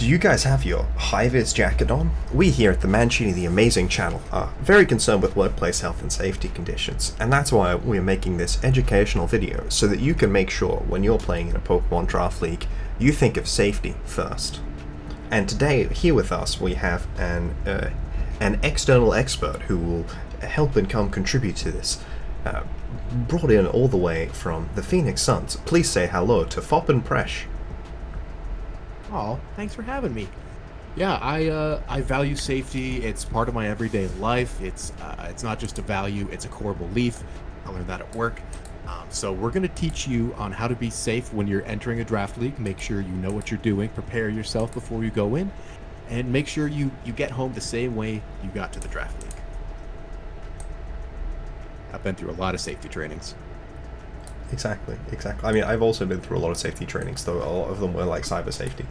Do you guys have your high-vis jacket on? We here at the Mancini the Amazing channel are very concerned with workplace health and safety conditions, and that's why we're making this educational video, so that you can make sure when you're playing in a Pokemon Draft League, you think of safety first. And today, here with us, we have an external expert who will help and contribute to this, brought in all the way from the Phoenix Suns. Please say hello to PoppinPhresh. Oh, thanks for having me. Yeah, I value safety. It's part of my everyday life. It's not just a value, it's a core belief. I learned that at work. So we're going to teach you on how to be safe when you're entering a draft league. Make sure you know what you're doing. Prepare yourself before you go in. And make sure you get home the same way you got to the draft league. I've been through a lot of safety trainings. Exactly. I mean, I've also been through a lot of safety trainings, though a lot of them were like cyber safety.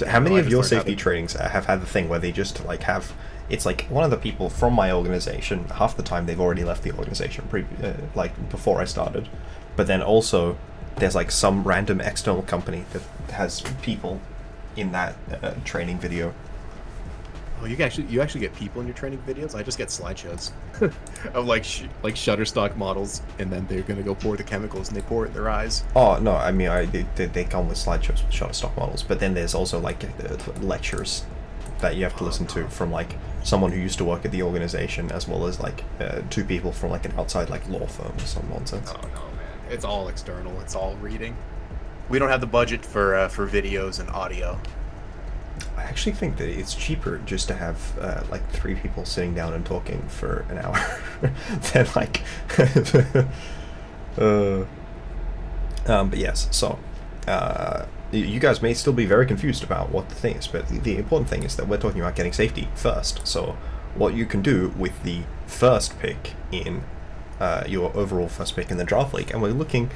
How many of your safety trainings have had the thing where they just like have, it's like one of the people from my organization, half the time they've already left the organization like before I started, but then also there's like some random external company that has people in that training video. Oh, you actually get people in your training videos? I just get slideshows of like Shutterstock models, and then they're gonna go pour the chemicals and they pour it in their eyes. Oh no, I mean they come with slideshows with Shutterstock models, but then there's also like lectures that you have to listen to from like someone who used to work at the organization, as well as like two people from like an outside like law firm or some nonsense. Oh no, man, it's all external. It's all reading. We don't have the budget for videos and audio. I actually think that it's cheaper just to have like three people sitting down and talking for an hour than like but yes, so you guys may still be very confused about what the thing is, but the important thing is that we're talking about getting safety first. So what you can do with the first pick in your overall first pick in the draft league, and we're looking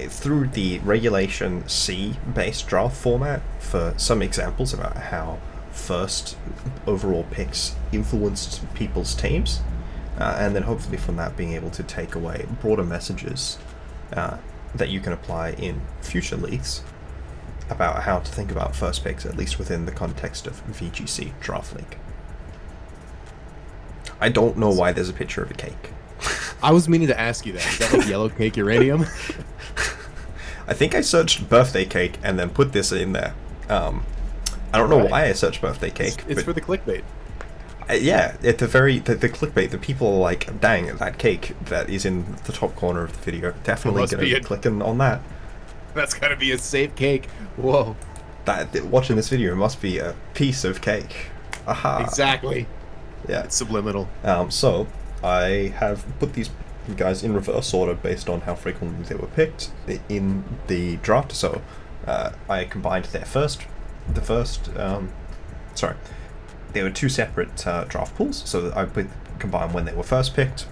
through the Regulation C based draft format for some examples about how first overall picks influenced people's teams, and then hopefully from that being able to take away broader messages that you can apply in future leagues about how to think about first picks, at least within the context of VGC draft league. I don't know why there's a picture of a cake. I was meaning to ask you that. Is that like yellow cake uranium? I think I searched birthday cake and then put this in there. I don't know why I searched birthday cake. It's for the clickbait. Yeah, at the clickbait, the people are like, dang, that cake that is in the top corner of the video, definitely going to be clicking on that. That's got to be a safe cake. Whoa. Watching this video must be a piece of cake. Aha. Exactly. Yeah. It's subliminal. So I have put these guys in reverse order based on how frequently they were picked in the draft. So I combined there were two separate draft pools. So I combined when they were first picked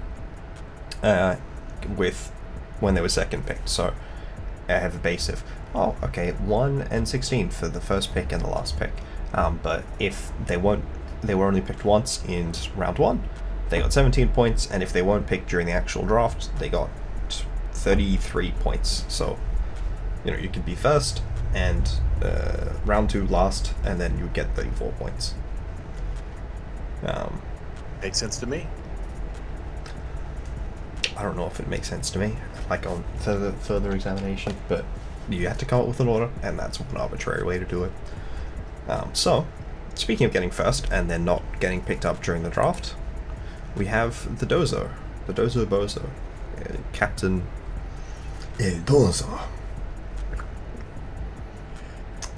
with when they were second picked. So I have a base of 1 and 16 for the first pick and the last pick. But if they were only picked once in round 1, they got 17 points, and if they weren't picked during the actual draft, they got 33 points. So, you could be first, and round 2 last, and then you get 34 points. Makes sense to me. I don't know if it makes sense to me, like on further examination, but you have to come up with an order, and that's one arbitrary way to do it. So, speaking of getting first, and then not getting picked up during the draft, we have the Dozo Bozo, Captain Dozo.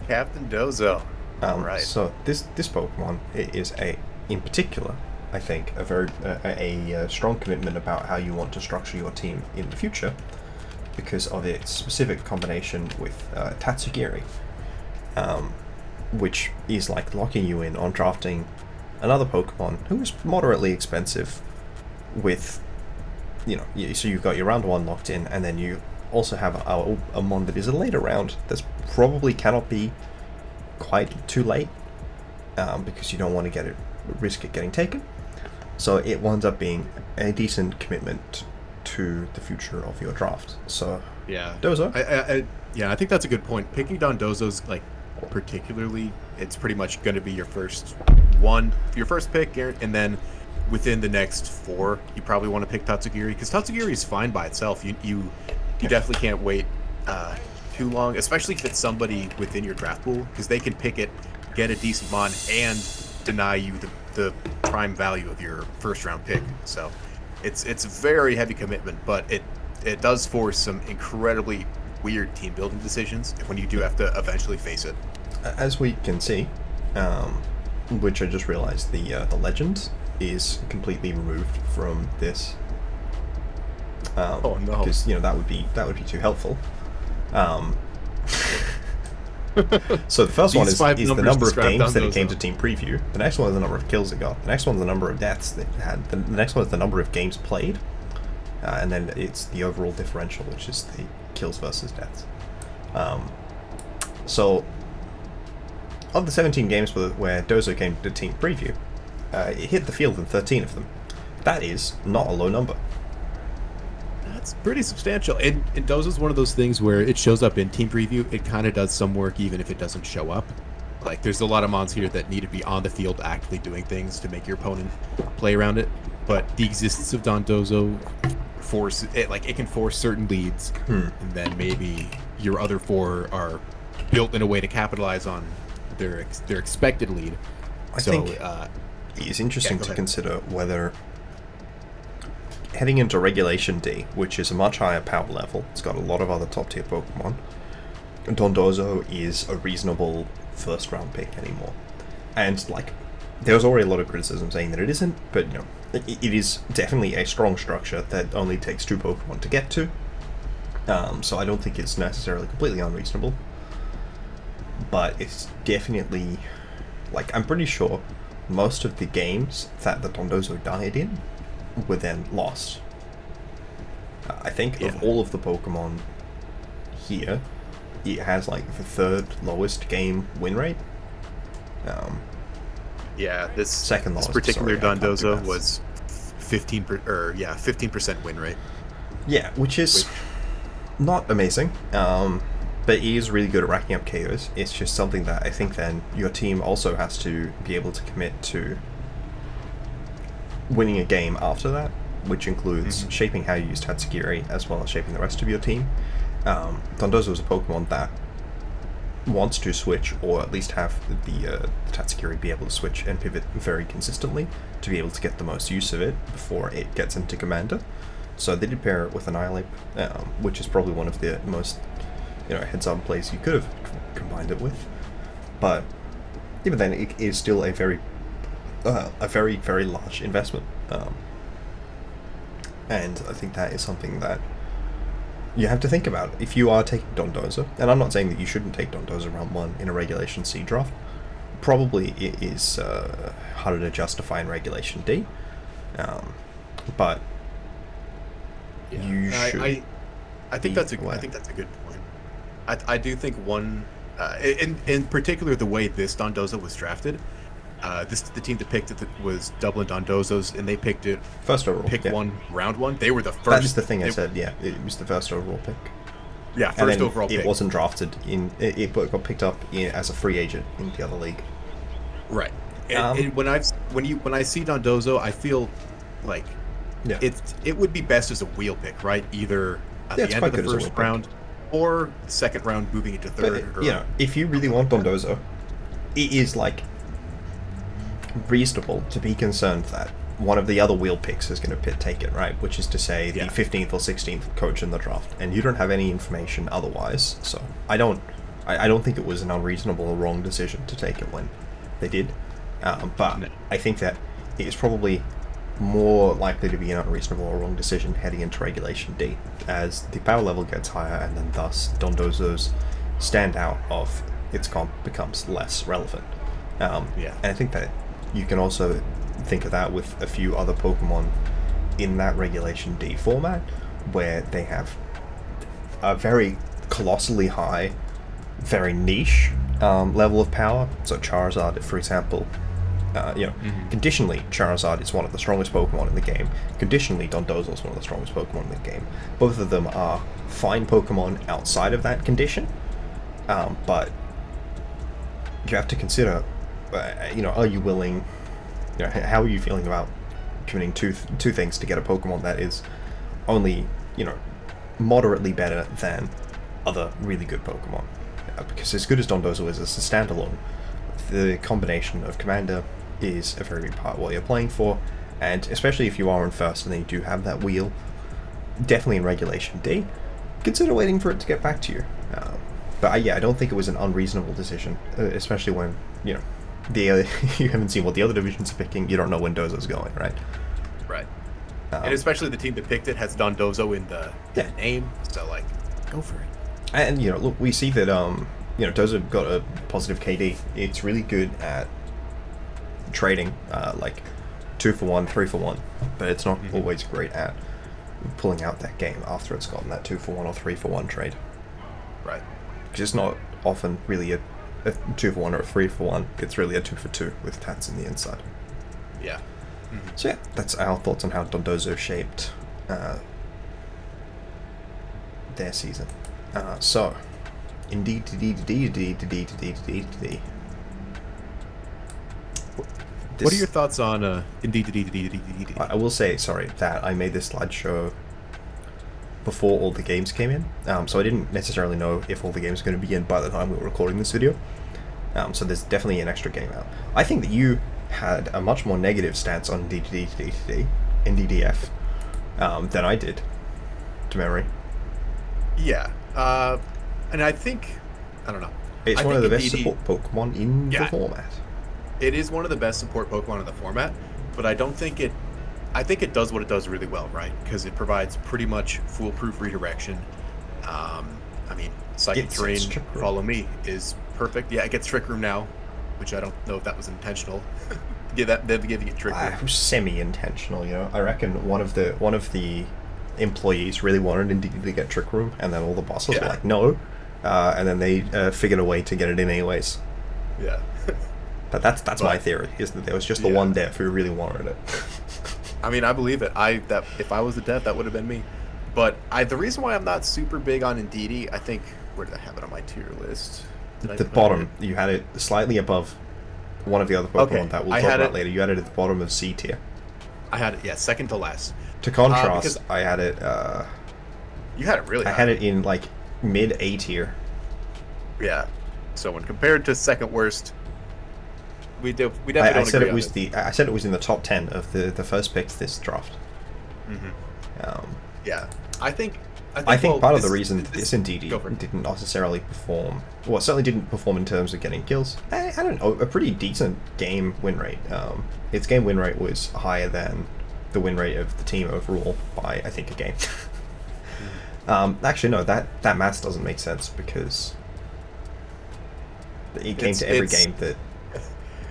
Captain Dozo. Right. So this Pokemon is in particular, I think, a very strong commitment about how you want to structure your team in the future, because of its specific combination with Tatsugiri, which is like locking you in on drafting another Pokemon who is moderately expensive with, so you've got your round 1 locked in, and then you also have a mon that is a later round that's probably cannot be quite too late, because you don't want to risk it getting taken. So it winds up being a decent commitment to the future of your draft. So Yeah. Dozo. Yeah, I think that's a good point. Picking Dondozo's like particularly, it's pretty much going to be your first pick, and then within the next 4, you probably want to pick Tatsugiri, because Tatsugiri is fine by itself. You definitely can't wait too long, especially if it's somebody within your draft pool, because they can pick it, get a decent mon, and deny you the prime value of your first round pick. So it's a very heavy commitment, but it does force some incredibly weird team building decisions when you do have to eventually face it. As we can see, which I just realized, the legend is completely removed from this. Oh no! Because that would be too helpful. So the first one is the number of games that it came to team preview. The next one is the number of kills it got. The next one is the number of deaths that it had. The next one is the number of games played, and then it's the overall differential, which is the kills versus deaths. So of the 17 games where Dozo came to team preview, it hit the field in 13 of them. That is not a low number. That's pretty substantial. And Dozo's one of those things where it shows up in team preview. It kind of does some work even if it doesn't show up. Like, there's a lot of mons here that need to be on the field actively doing things to make your opponent play around it. But the existence of Dondozo it can force certain leads, and then maybe your other 4 are built in a way to capitalize on their expected lead. I think it's interesting to consider whether heading into Regulation D, which is a much higher power level, it's got a lot of other top tier Pokemon, Dondozo is a reasonable first round pick anymore. And there's already a lot of criticism saying that it isn't, but it is definitely a strong structure that only takes 2 Pokemon to get to. So I don't think it's necessarily completely unreasonable. But it's definitely, I'm pretty sure most of the games that the Dondozo died in were then lost. I think of all of the Pokemon here, it has the 3rd lowest game win rate. This second lowest. This particular Dondozo was 15% win rate. Yeah, which is not amazing. But he is really good at racking up KOs. It's just something that I think then your team also has to be able to commit to winning a game after that, which includes shaping how you use Tatsugiri as well as shaping the rest of your team. Dondozo is a Pokemon that wants to switch, or at least have the Tatsugiri be able to switch and pivot very consistently to be able to get the most use of it before it gets into Commander. So they did pair it with Annihilate, which is probably one of the most heads-on plays you could have combined it with. But even then, it is still a very, very large investment. And I think that is something that you have to think about if you are taking Dondozo. And I'm not saying that you shouldn't take Dondozo round 1 in a Regulation C draft. Probably it is harder to justify in Regulation D. But you should. I think that's a good point. I do think one, in particular, the way this Dondozo was drafted. The team that picked it was Dublin Dondozos, and they picked it first overall. Pick 1, round 1. They were the first. That is the thing I said. Yeah, it was the first overall pick. Yeah, first overall pick. It wasn't drafted in. It got picked up as a free agent in the other league. Right. And when I see Dondozo, I feel like it would be best as a wheel pick, right? Either at the end of the first round or second round, moving into third. But, if you really want Dondozo, it is reasonable to be concerned that one of the other wheel picks is going to take it, right? Which is to say the 15th or 16th coach in the draft, and you don't have any information otherwise. So I don't think it was an unreasonable or wrong decision to take it when they did. But no. I think that it is probably more likely to be an unreasonable or wrong decision heading into Regulation D, as the power level gets higher, and then thus Dondozo's standout of its comp becomes less relevant. And I think that you can also think of that with a few other Pokemon in that Regulation D format, where they have a very colossally high, very niche level of power. So Charizard, for example, Conditionally, Charizard is one of the strongest Pokemon in the game. Conditionally, Dondozo is one of the strongest Pokemon in the game. Both of them are fine Pokemon outside of that condition, but you have to consider, are you willing, how are you feeling about committing two things to get a Pokemon that is only, moderately better than other really good Pokemon? Because as good as Dondozo is as a standalone, the combination of Commander is a very big part of what you're playing for, and especially if you are in first and then you do have that wheel, definitely in Regulation D, consider waiting for it to get back to you. But I don't think it was an unreasonable decision, especially when, you haven't seen what the other divisions are picking, you don't know when Dozo's going, right? Right. And especially the team that picked it has Dondozo in the name, so, go for it. And, look, we see that, Dozo got a positive KD. It's really good at trading, 2-for-1, 3-for-1, but it's not always great at pulling out that game after it's gotten that 2-for-1 or 3-for-1 trade. Right. Because it's not often really a 2-for-1 or a 3-for-1. It's really a 2-for-2 with Tats in the inside. Yeah. So yeah, that's our thoughts on how Dondozo shaped their season. So, indeed. What are your thoughts on indeed? I will say, sorry, that I made this slideshow before all the games came in, so I didn't necessarily know if all the games were going to be in by the time we were recording this video. So there's definitely an extra game out. I think that you had a much more negative stance on NDDF than I did, to memory. Yeah, and I think, I don't know. It's one of the best support Pokemon in the format. It is one of the best support Pokemon in the format, but I don't think it... I think it does what it does really well, right? Because it provides pretty much foolproof redirection. Psychic Terrain, follow me, is perfect. Yeah, it gets Trick Room now, which I don't know if that was intentional. Them giving it Trick Room. It was semi-intentional, I reckon one of the employees really wanted Indeed to get Trick Room, and then all the bosses were like, no. And then they figured a way to get it in anyways. Yeah. But that's my theory, is that there was just the one dev who really wanted it. I believe it. If I was the dev, that would have been me. But the reason why I'm not super big on Indeedee, I think, where did I have it on my tier list? The bottom, you had it slightly above one of the other Pokemon that we'll talk about later. You had it at the bottom of C tier. I had it, second to last. To contrast, I had it... you had it really high. I had it in, mid A tier. Yeah. So when compared to second worst... We definitely don't I said agree it was on it. I said it was in the top 10 of the first picks this draft. Yeah, I think part of the reason this Indeedee didn't necessarily perform, well, it certainly didn't perform in terms of getting kills. I don't know, a pretty decent game win rate. Its game win rate was higher than the win rate of the team overall by, I think, a game. Actually, no, that math doesn't make sense, because it came to every game that...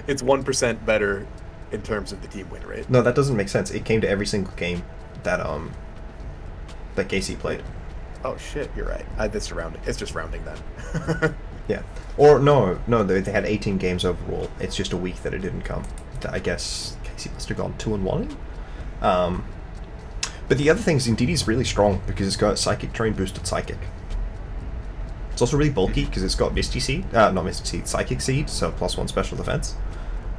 It's 1% better in terms of the team win rate. No, that doesn't make sense. It came to every single game that KC played. Oh shit, you're right. It's just rounding then. Yeah. Or no, they had 18 games overall. It's just a week that it didn't come. I guess KC must have gone 2-1. But the other thing is Indeedee's really strong because it's got Psychic Terrain boosted Psychic. It's also really bulky because it's got Misty Seed, Psychic Seed, so +1 special defense,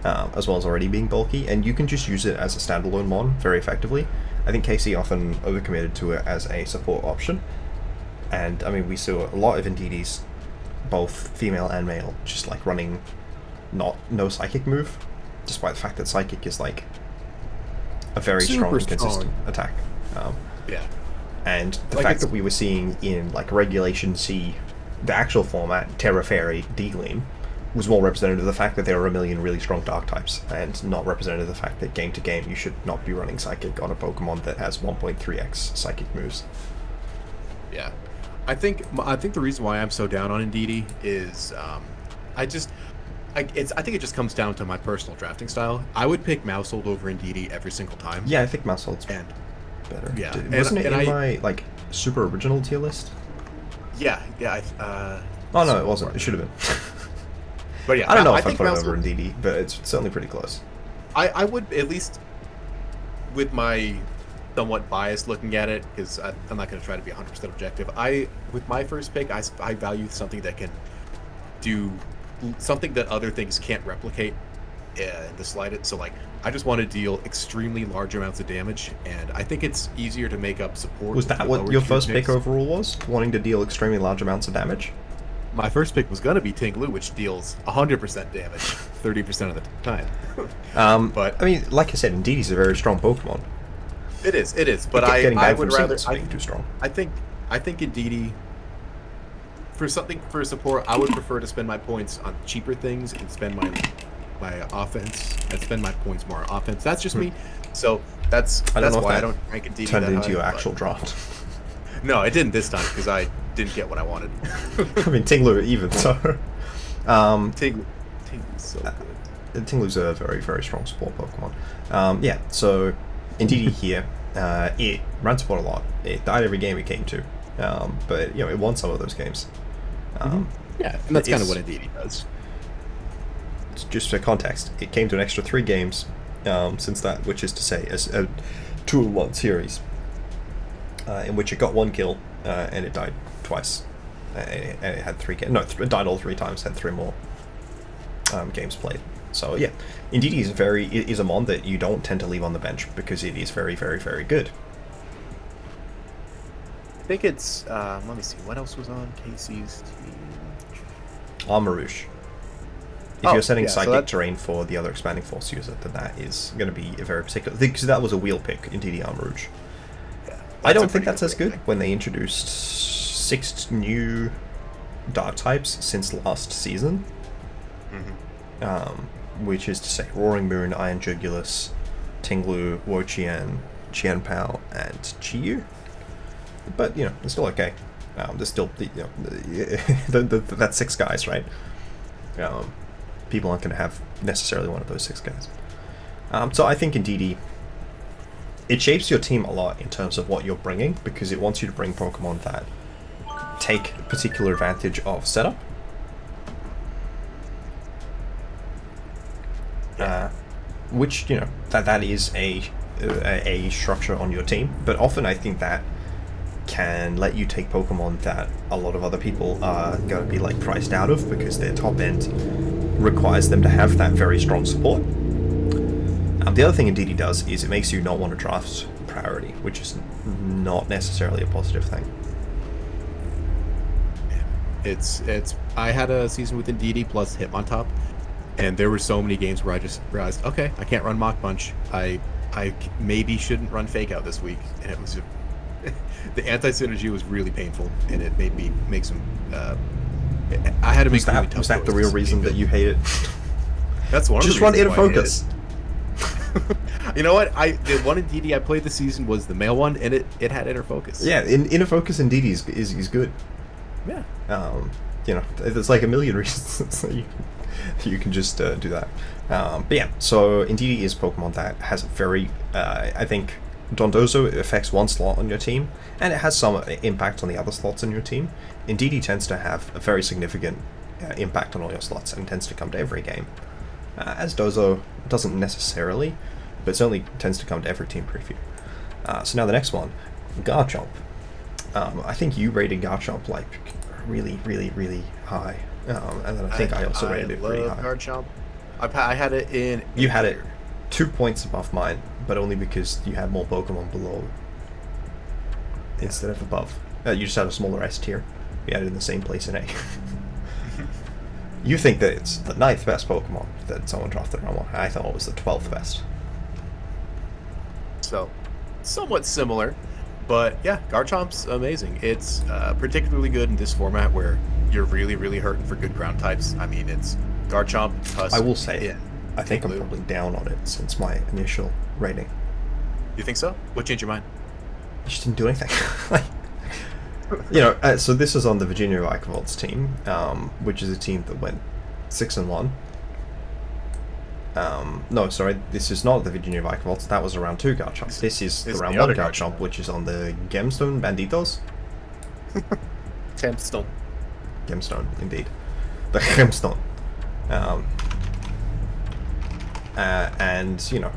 as well as already being bulky, and you can just use it as a standalone mon very effectively. I think KC often overcommitted to it as a support option, and we saw a lot of Indeedees, both female and male, just running no Psychic move, despite the fact that Psychic is a very strong and consistent attack. And the fact that we were seeing in Regulation C, the actual format, Terra Fairy, D-Gleam, was more representative of the fact that there are a million really strong dark types, and not representative of the fact that game to game you should not be running Psychic on a Pokemon that has 1.3x Psychic moves. Yeah. I think the reason why I'm so down on Indeedee is I think it just comes down to my personal drafting style. I would pick Mousehold over Indeedee every single time. Yeah, I think Mousehold's better. Yeah. Wasn't it in my super original tier list? Yeah. Oh no, it wasn't. It should have been. But yeah, I don't know if I put it over Indeedee, but it's certainly pretty close. I would at least, with my somewhat biased looking at it, because I'm not going to try to be 100% objective. With my first pick, I value something that can do something that other things can't replicate in the slightest. So like, I just want to deal extremely large amounts of damage, and I think it's easier to make up support. Was that what your first pick overall was? Wanting to deal extremely large amounts of damage? My first pick was going to be Tinglu, which deals 100% damage 30% of the time. But I mean, like I said, Indeedee is a very strong Pokemon. It is. But I would rather. Being too strong. I think Indeedee, for support, I would prefer to spend my points on cheaper things and spend my offense and spend my points more on offense. That's just me. So that's why I don't rank Indeedee. Turned into your actual draft. No, it didn't this time because I didn't get what I wanted. I mean, Tinglu even so. Tinglu's so good. Tinglu's a very, very strong support Pokemon. Yeah, so Indeedee here, it ran support a lot. It died every game it came to, but it won some of those games. Yeah, and that's kind of what Indeedee does. Just for context, it came to an extra 3 games since that, which is to say, a 2-in-1 series, in which it got 1 kill and it died twice. It had 3 games. No, it died all 3 times. Had 3 more games played. So yeah, Indeedee is a mon that you don't tend to leave on the bench because it is very, very, very good. I think it's let me see what else was on Casey's team. Armarouge. If you're setting Psychic Terrain for the other Expanding Force user, then that is going to be a very particular thing, because that was a wheel pick, Indeedee Armarouge. Yeah, I don't think that's as good when they introduced 6 new Dark types since last season. Which is to say Roaring Moon, Iron Jugulus, Tinglu, Wo-Chien, Qianpao, and Chiyu. But, it's still okay. There's still, that's 6 guys, right? People aren't going to have necessarily one of those 6 guys. So I think Indeedee, it shapes your team a lot in terms of what you're bringing, because it wants you to bring Pokemon that take particular advantage of setup. Which, that is a structure on your team, but often I think that can let you take Pokemon that a lot of other people are going to be priced out of because their top end requires them to have that very strong support. The other thing Indeedee does is it makes you not want to draft priority, which is not necessarily a positive thing. It's I had a season with Indeedee plus Hitmontop, and there were so many games where I just realized, okay, I can't run Mach Punch. I maybe shouldn't run Fake Out this week, and it was the anti-synergy was really painful, and it made me make some. I had to make really tough Was that the real reason that you hate it? That's one. Just run Inner Focus. You know what? The one Indeedee I played this season was the male one, and it had Inner Focus. Yeah, Inner Focus Indeedee is good. Yeah. There's a million reasons that you can just do that. But yeah, so Indeedee is a Pokemon that has a very, I think, Dondozo affects 1 slot on your team, and it has some impact on the other slots in your team. Indeedee tends to have a very significant impact on all your slots, and tends to come to every game. As Dozo doesn't necessarily, but certainly tends to come to every team preview. So now the next one, Garchomp. I think you rated Garchomp really, really, really high, and then I think I also rated it pretty high. Garchomp. I had it in. You had it 2 points above mine, but only because you had more Pokemon below instead of above. You just had a smaller S tier. We had it in the same place in A. You think that it's the 9th best Pokemon that someone drafted around one. I thought it was the 12th best. So, somewhat similar. But yeah, Garchomp's amazing. It's particularly good in this format where you're really, really hurting for good ground types. I mean, it's Garchomp, Tusk. I will say, I think I'm probably down on it since my initial rating. You think so? What changed your mind? I just didn't do anything. So this is on the Virginia Vikavolt team, which is a team that went 6-1. No, sorry, this is not the Virginia Vikavolt. That was round 2 Garchomp. This is the round 1 Garchomp, which is on the Gemstone Banditos. Gemstone, indeed. The Gemstone. and you know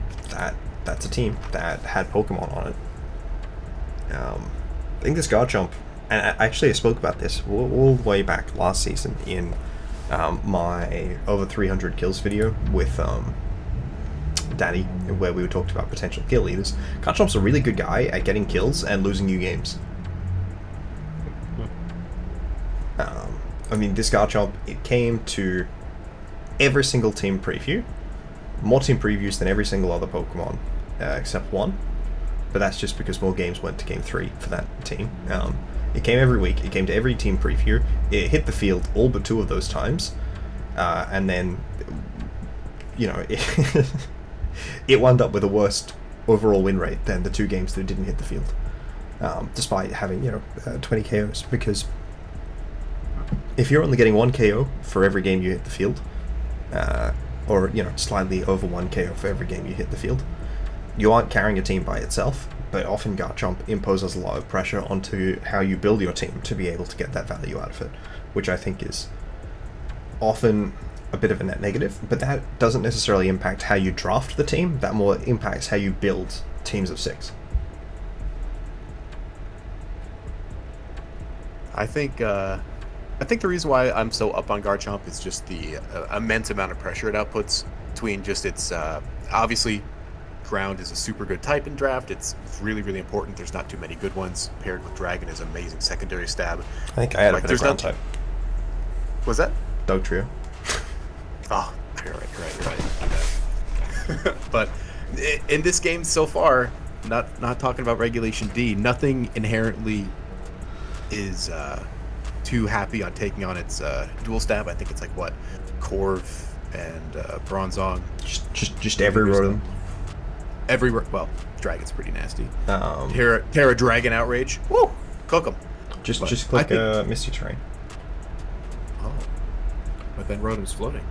that's a team that had Pokemon on it. I think this Garchomp, and I spoke about this all the way back last season in my over 300 kills video with Danny, where we talked about potential kill leaders. Garchomp's a really good guy at getting kills and losing you games. I mean, this Garchomp, it came to every single team preview, more team previews than every single other Pokemon, except one, but that's just because more games went to Game 3 for that team. It came every week, it came to every team preview, it hit the field all but 2 of those times, and then, you know, it wound up with a worse overall win rate than the 2 games that didn't hit the field, despite having, you know, 20 KOs, because if you're only getting 1 KO for every game you hit the field, or, you know, slightly over 1 KO for every game you hit the field, you aren't carrying a team by itself, but often Garchomp imposes a lot of pressure onto how you build your team to be able to get that value out of it, which I think is often a bit of a net negative, but that doesn't necessarily impact how you draft the team, that more impacts how you build teams of 6. I think the reason why I'm so up on Garchomp is just the immense amount of pressure it outputs between just its obviously ground is a super good type in draft. It's really, really important. There's not too many good ones. Paired with Dragon is amazing secondary stab. I think I had a better ground type. Was that? Dogtrio. Oh, you're right. But in this game so far, not talking about Regulation D, nothing inherently is too happy on taking on its dual stab. I think it's like what, Corv and Bronzong. Just every Rotom. Well, Dragon's pretty nasty. Terra Dragon Outrage. Woo! Cook 'em. Just click Misty Terrain. Oh. But then Rotom's floating.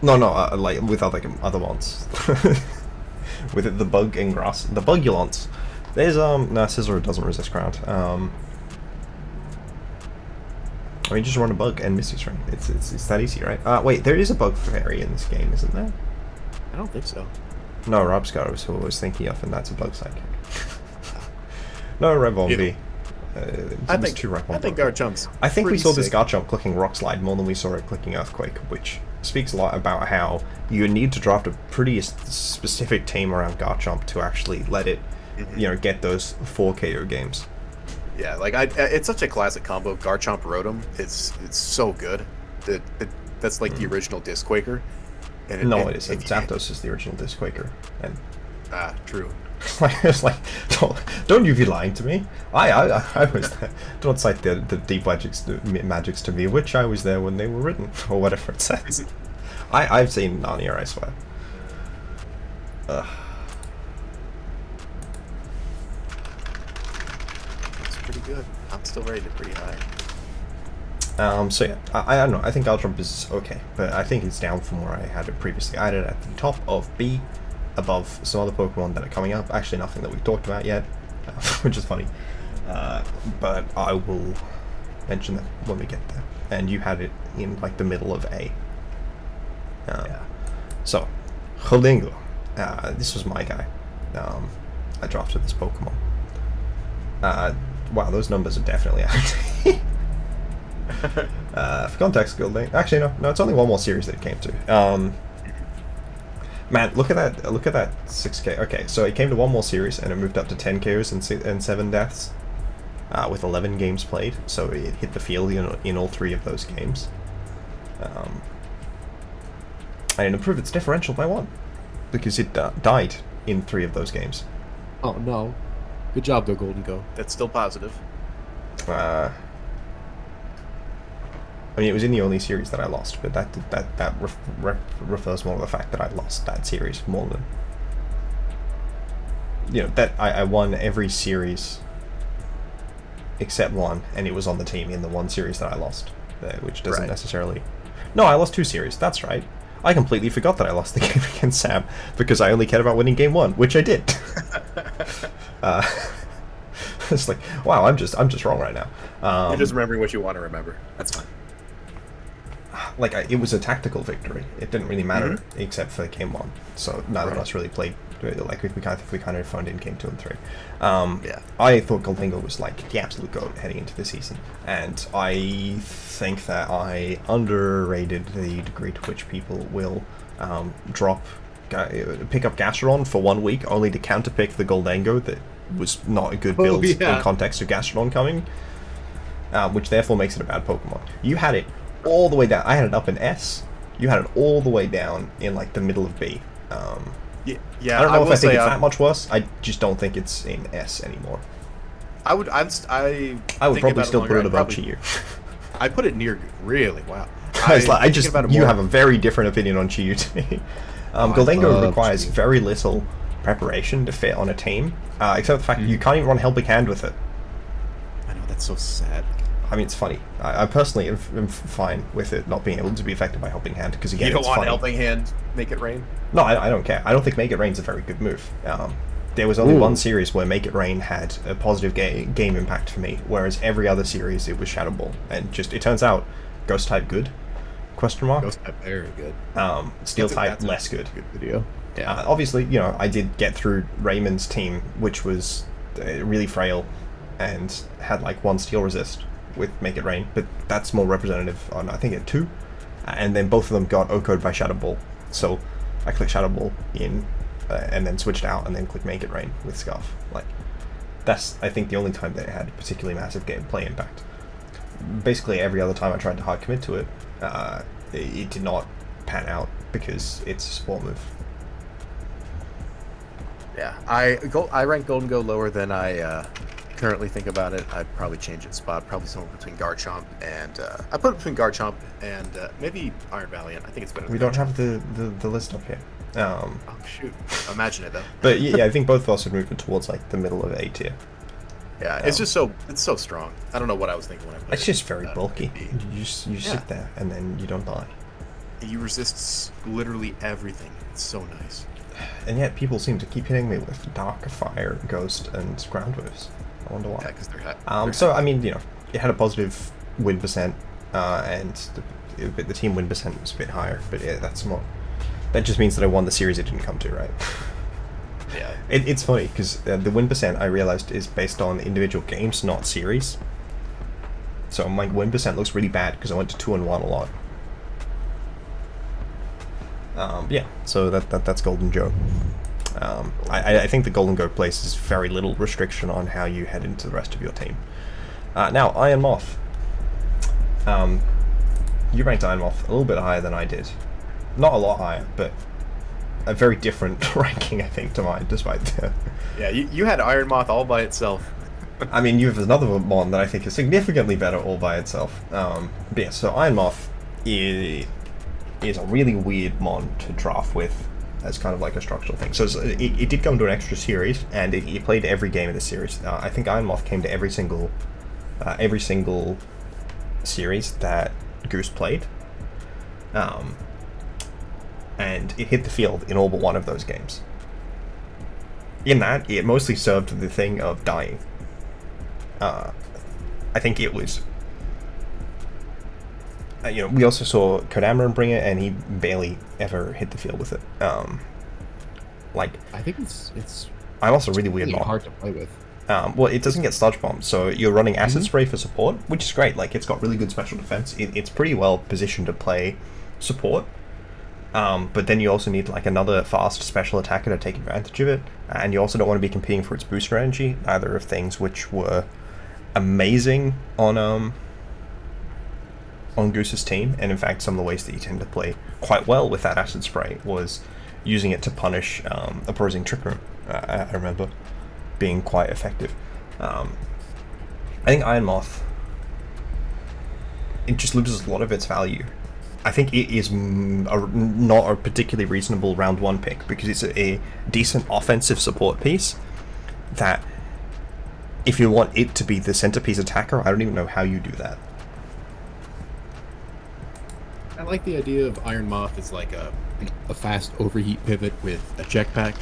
No, like with other ones. With the bug and grass, the Bugulons. There's no, Scizor doesn't resist ground. I mean, just run a bug and Misty Terrain. It's that easy, right? Wait, there is a bug fairy in this game, isn't there? I don't think so. No, Robscar was who I was thinking of, and that's a bug psychic. No, Revombi. I think Garchomp's. I think we saw this sick. Garchomp clicking Rock Slide more than we saw it clicking Earthquake, which speaks a lot about how you need to draft a pretty specific team around Garchomp to actually let it, you know, get those 4 KO games. Yeah, like it's such a classic combo. Garchomp Rotom, it's so good. That's like the original Disc Quaker. And it isn't. Zapdos is the original Disc Quaker. And true. It's like, don't you be lying to me. I was there. Don't cite the deep magics to me, which I was there when they were written, or whatever it says. I've seen Narnia, I swear. It's pretty good. I'm still rated pretty high. So yeah, I don't know. I think Garchomp is okay, but I think it's down from where I had it previously. I had it at the top of B, above some other Pokemon that are coming up. Actually, nothing that we've talked about yet, which is funny. But I will mention that when we get there. And you had it in like the middle of A. Yeah. So, Holingo. This was my guy. I drafted this Pokemon. Wow, those numbers are definitely out. For context, Guildmate. Actually, no, it's only one more series that it came to. Man, look at that 6K. Okay, so it came to one more series and it moved up to 10 KOs and 7 deaths, with 11 games played. So it hit the field in all 3 of those games. And it improved its differential by 1 because it died in 3 of those games. Oh no! Good job, though, Golden Go. That's still positive. I mean, it was in the only series that I lost, but that refers more to the fact that I lost that series more than, you know, that I won every series except one, and it was on the team in the one series that I lost, which doesn't necessarily. No, I lost 2 series. That's right. I completely forgot that I lost the game against Sam because I only cared about winning game 1, which I did. It's like, wow, I'm just wrong right now. You're just remembering what you want to remember. That's fine. like it was a tactical victory. It didn't really matter except for game 1. So neither of us really played. Like we kind of phoned in game 2 and 3. Yeah. I thought Goldingo was like the absolute goat heading into the season, and I think that I underrated the degree to which people will pick up Gastrodon for 1 week only to counterpick the Goldingo that was not a good build in context of Gastrodon coming, which therefore makes it a bad Pokemon. You had it all the way down. I had it up in S. You had it all the way down in like the middle of B. Yeah, I don't know if I think it's that much worse. I just don't think it's in S anymore. I would probably still put it above Chi-Yu. I put it near really. Wow. You have a very different opinion on Chi-Yu to me. Goldingo requires very little preparation to fit on a team, except the fact that you can't even run Helping Hand with it. I know, that's so sad. I mean, it's funny. I personally am fine with it not being able to be affected by Helping Hand, because again, you don't it's want funny. Helping Hand Make It Rain? No, I don't care. I don't think Make It Rain's a very good move. There was only one series where Make It Rain had a positive game impact for me, whereas every other series it was Shadow Ball, and just it turns out Ghost type good? Question mark. Ghost type very good. Steel type less good. Good video. Yeah. Obviously, you know, I did get through Raymond's team, which was really frail, and had like 1 steel resist with Make It Rain, but that's more representative on, I think, at 2, and then both of them got OHKO'd by Shadow Ball, so I clicked Shadow Ball in, and then switched out, and then clicked Make It Rain with Scarf. Like, that's, I think, the only time that it had particularly massive gameplay impact. Basically, every other time I tried to hard commit to it, it did not pan out, because it's a support move. Yeah, I rank Goldingo lower than I currently think about it. I'd probably change its spot, probably somewhere between Garchomp and I put it between Garchomp and maybe Iron Valiant. I think it's better. We don't have the list up here. Oh shoot! Imagine it though. But yeah, I think both of us would move it towards like the middle of A tier. Yeah, it's just so strong. I don't know what I was thinking when I put it. It's just very bulky. You sit there and then you don't die. He resists literally everything. It's so nice. And yet people seem to keep hitting me with Dark, Fire, Ghost, and Ground Moves. I wonder why. Yeah, because they're so I mean, you know, it had a positive win percent, and the team win percent was a bit higher. But yeah, that just means that I won the series it didn't come to, right? Yeah. It's funny because the win percent I realized is based on individual games, not series. So my win percent looks really bad because I went to 2 and 1 a lot. Yeah, so that's Golden Joe. I think the Golden Goat places very little restriction on how you head into the rest of your team. Now, Iron Moth. You ranked Iron Moth a little bit higher than I did. Not a lot higher, but a very different ranking, I think, to mine, despite the... Yeah, you had Iron Moth all by itself. I mean, you have another one that I think is significantly better all by itself. But yeah, so Iron Moth is a really weird mon to draft with as kind of like a structural thing. So it did come to an extra series, and it played every game of the series. I think Iron Moth came to every single series that Goose played. And it hit the field in all but one of those games. In that, it mostly served the thing of dying. I think it was... you know, we also saw Kodamaran bring it, and he barely ever hit the field with it. Like, I think it's I'm also really weird. Really hard to play with. Well, it doesn't get sludge bombed, so you're running acid spray for support, which is great. Like, it's got really good special defense. It's pretty well positioned to play support. But then you also need like another fast special attacker to take advantage of it, and you also don't want to be competing for its booster energy. Either of things which were amazing on Goose's team, and in fact some of the ways that you tend to play quite well with that acid spray was using it to punish opposing Trick Room. I remember being quite effective. I think Iron Moth, it just loses a lot of its value. I think it is not a particularly reasonable round 1 pick, because it's a decent offensive support piece that, if you want it to be the centerpiece attacker, I don't even know how you do that. I like the idea of Iron Moth as like a fast overheat pivot with a jetpack.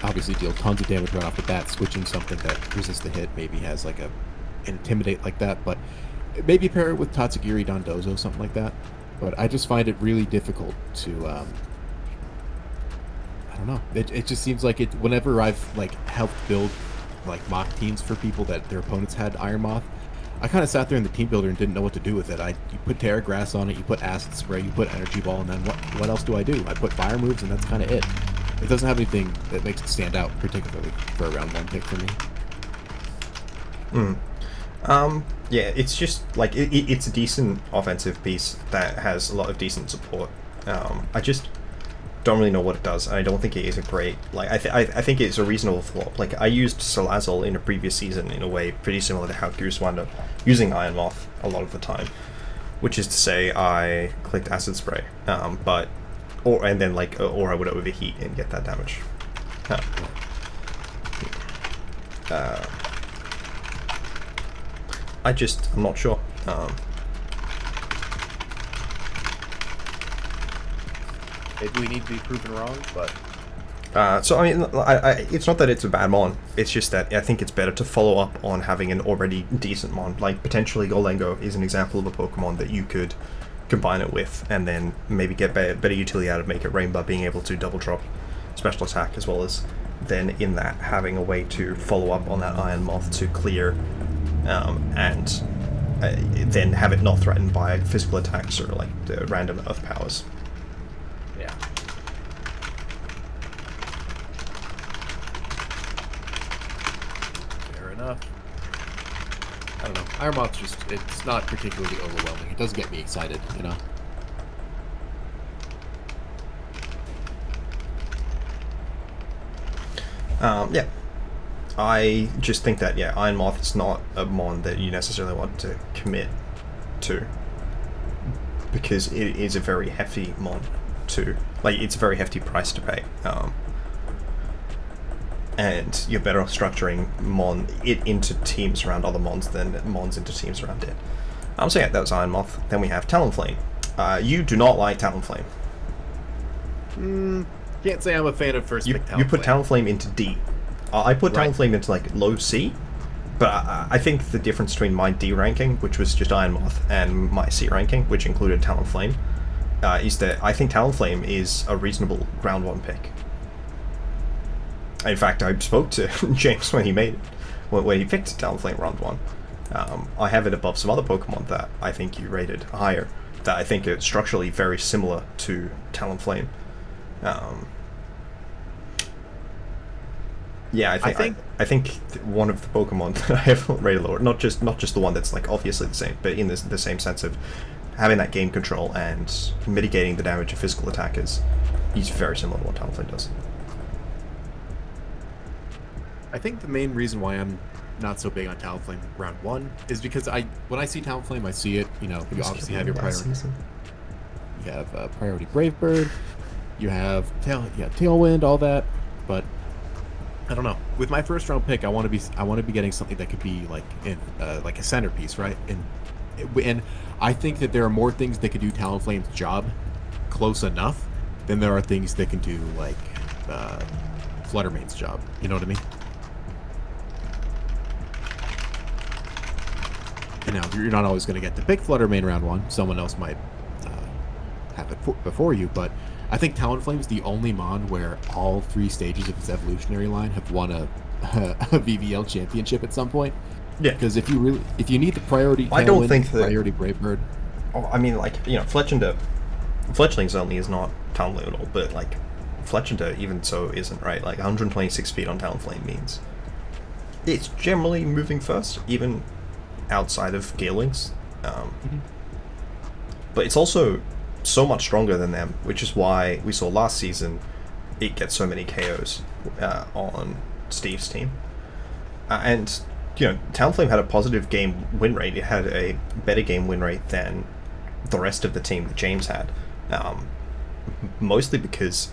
Obviously deal tons of damage right off the bat. Switching something that resists the hit maybe has like a intimidate like that, but maybe pair it with Tatsugiri Dondozo, something like that. But I just find it really difficult to. I don't know. It just seems like it. Whenever I've like helped build like mock teams for people that their opponents had Iron Moth, I kind of sat there in the team builder and didn't know what to do with it. You put Terra Grass on it, you put Acid Spray, you put Energy Ball, and then what else do? I put Fire moves, and that's kind of it. It doesn't have anything that makes it stand out, particularly for a round 1 pick for me. Yeah, it's just like it's a decent offensive piece that has a lot of decent support. I just don't really know what it does, and I don't think it is a great, like, I think it's a reasonable flop. Like, I used Salazzle in a previous season in a way pretty similar to how Goose wound up using Iron Moth a lot of the time, which is to say I clicked Acid Spray, or I would overheat and get that damage. I'm not sure. Maybe we need to be proven wrong, but... So, I mean, it's not that it's a bad mon, it's just that I think it's better to follow up on having an already decent mon. Like, potentially Golengo is an example of a Pokemon that you could combine it with, and then maybe get better utility out of Make It Rain by being able to double drop special attack, as well as then in that having a way to follow up on that Iron Moth to clear, and then have it not threatened by physical attacks or like the random earth powers. Yeah. Fair enough. I don't know. Iron Moth's it's not particularly overwhelming. It does get me excited, you know? Yeah. I just think that, yeah, Iron Moth is not a mon that you necessarily want to commit to, because it is a very hefty mon to, like, it's a very hefty price to pay. And you're better off structuring it into teams around other mons than mons into teams around it. So yeah, that was Iron Moth. Then we have Talonflame. You do not like Talonflame. Can't say I'm a fan of first pick Talonflame. You put Talonflame into D. I put Talonflame into like low C, but I think the difference between my D ranking, which was just Iron Moth, and my C ranking, which included Talonflame, is that I think Talonflame is a reasonable round 1 pick. In fact, I spoke to James when he made it, when he picked Talonflame round 1. I have it above some other Pokemon that I think you rated higher, that I think are structurally very similar to Talonflame. Yeah, I think one of the Pokemon that I have rated lower, not just the one that's like obviously the same, but in the same sense of having that game control and mitigating the damage of physical attackers, he's very similar to what Talonflame does. I think the main reason why I'm not so big on Talonflame round 1 is because when I see Talonflame, I see it, you know, you obviously have your priority. You have priority Brave Bird, you have Tailwind, all that, but I don't know. With my first round pick, I want to be getting something that could be like like a centerpiece, right? And I think that there are more things that could do Talonflame's job close enough than there are things that can do like Fluttermane's job. You know what I mean? And now you're not always going to get to pick Fluttermane round 1. Someone else might have it before you, but I think Talonflame is the only mon where all 3 stages of its evolutionary line have won a VVL championship at some point. Yeah. Because if you need the priority, I don't think that priority Brave Bird. Oh, I mean, like, you know, Fletchling's only is not Talonflame at all, but like Fletchinder even so isn't, right? Like 126 speed on Talonflame means it's generally moving first, even outside of Galewings. But it's also so much stronger than them, which is why we saw last season it get so many KOs on Steve's team. And, you know, Talonflame had a positive game win rate. It had a better game win rate than the rest of the team that James had. Mostly because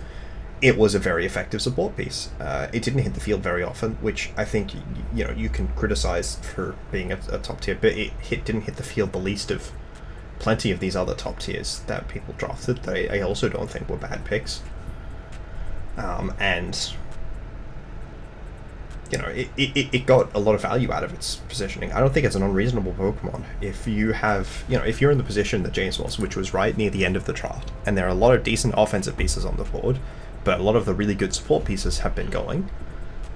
it was a very effective support piece. It didn't hit the field very often, which I think, you know, you can criticize for being a top tier, but it didn't hit the field the least of plenty of these other top tiers that people drafted. I also don't think were bad picks. And you know, it got a lot of value out of its positioning. I don't think it's an unreasonable Pokemon. If you have, you know, if you're in the position that James was, which was right near the end of the draft, and there are a lot of decent offensive pieces on the board, but a lot of the really good support pieces have been going,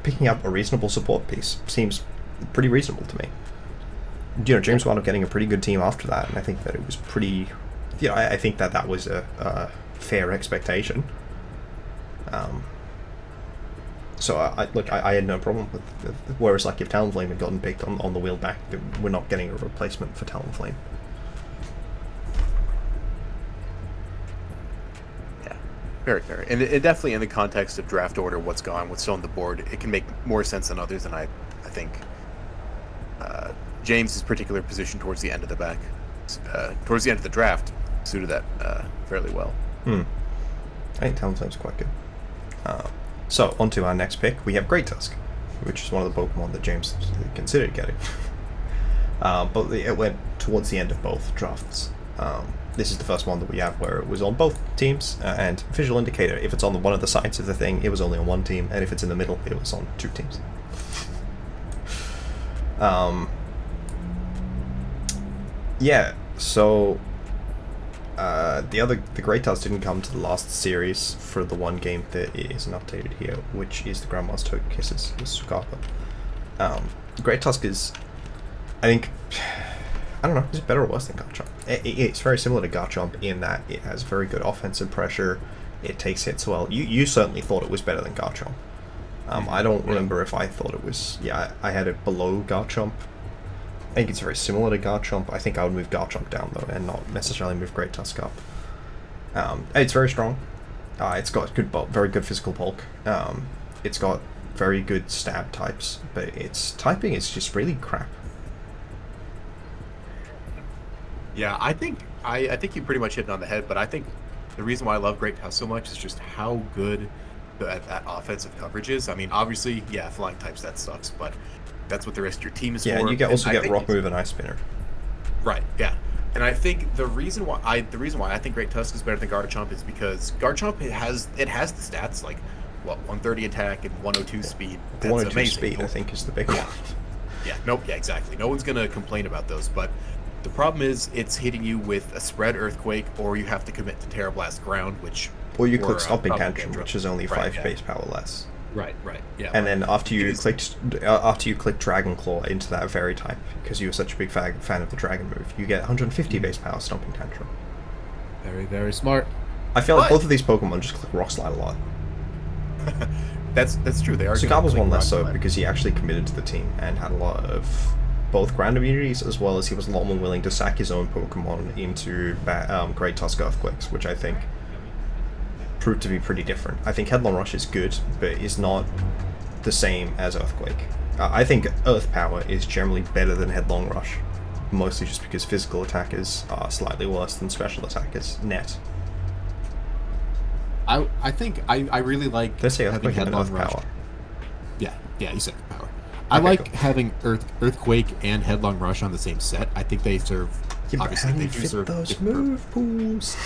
picking up a reasonable support piece seems pretty reasonable to me. You know, James wound up getting a pretty good team after that, and I think that it was pretty, you know, I think that that was a fair expectation. So I had no problem with whereas like if Talonflame had gotten picked on the wheel back, we're not getting a replacement for Talonflame. Yeah, very fair. And it definitely, in the context of draft order, what's still on the board, it can make more sense than others, and I think James's particular position towards the end of the back, towards the end of the draft, suited that fairly well. I think Talonflame's quite good. So, on to our next pick, we have Great Tusk, which is one of the Pokemon that James considered getting. But it went towards the end of both drafts. This is the first one that we have where it was on both teams, and visual indicator, if it's on one of the sides of the thing, it was only on one team, and if it's in the middle, it was on two teams. Yeah, so the Great Tusk didn't come to the last series for the one game that isn't updated here, which is the Grandmaster Kisses with Scarlet. Great Tusk is, I think, I don't know, is it better or worse than Garchomp? It's very similar to Garchomp in that it has very good offensive pressure, it takes hits well. You certainly thought it was better than Garchomp. I don't remember if I thought it was, yeah, I had it below Garchomp. I think it's very similar to Garchomp. I think I would move Garchomp down though, and not necessarily move Great Tusk up. It's very strong. It's got good bulk, very good physical bulk. It's got very good stab types, but its typing is just really crap. Yeah, I think you pretty much hit it on the head, but I think the reason why I love Great Tusk so much is just how good that offensive coverage is. I mean, obviously, yeah, flying types, that sucks, but that's what the rest of your team is for. Yeah, and you also get Rock Move and Ice Spinner. Right, yeah. And I think the reason why I think Great Tusk is better than Garchomp is because Garchomp has the stats like 130 attack and 102 speed. The 102 speed, I think, is the big one. Yeah, nope, yeah, exactly. No one's gonna complain about those, but the problem is it's hitting you with a spread Earthquake, or you have to commit to Terra Blast Ground, which or you click Stomping Tantrum, which is only 5 base power less. Right, yeah. And then after you click Dragon Claw into that very type, because you were such a big fan of the Dragon move, you get 150 base power Stomping Tantrum. Very, very smart. I feel like both of these Pokemon just click Rock Slide a lot. That's true. They are. Sugaba's one less so because he actually committed to the team and had a lot of both ground immunities, as well as he was a lot more willing to sack his own Pokemon into Great Tusk Earthquakes, which I think proved to be pretty different. I think Headlong Rush is good, but is not the same as Earthquake. I think Earth Power is generally better than Headlong Rush, mostly just because physical attackers are slightly worse than special attackers net. I think I really like Let's say having Earthquake and Headlong Earth Rush. Power. Yeah, you said Earth Power. I like having Earthquake and Headlong Rush on the same set. I think they serve. Yeah, obviously, they do fit serve those move pools.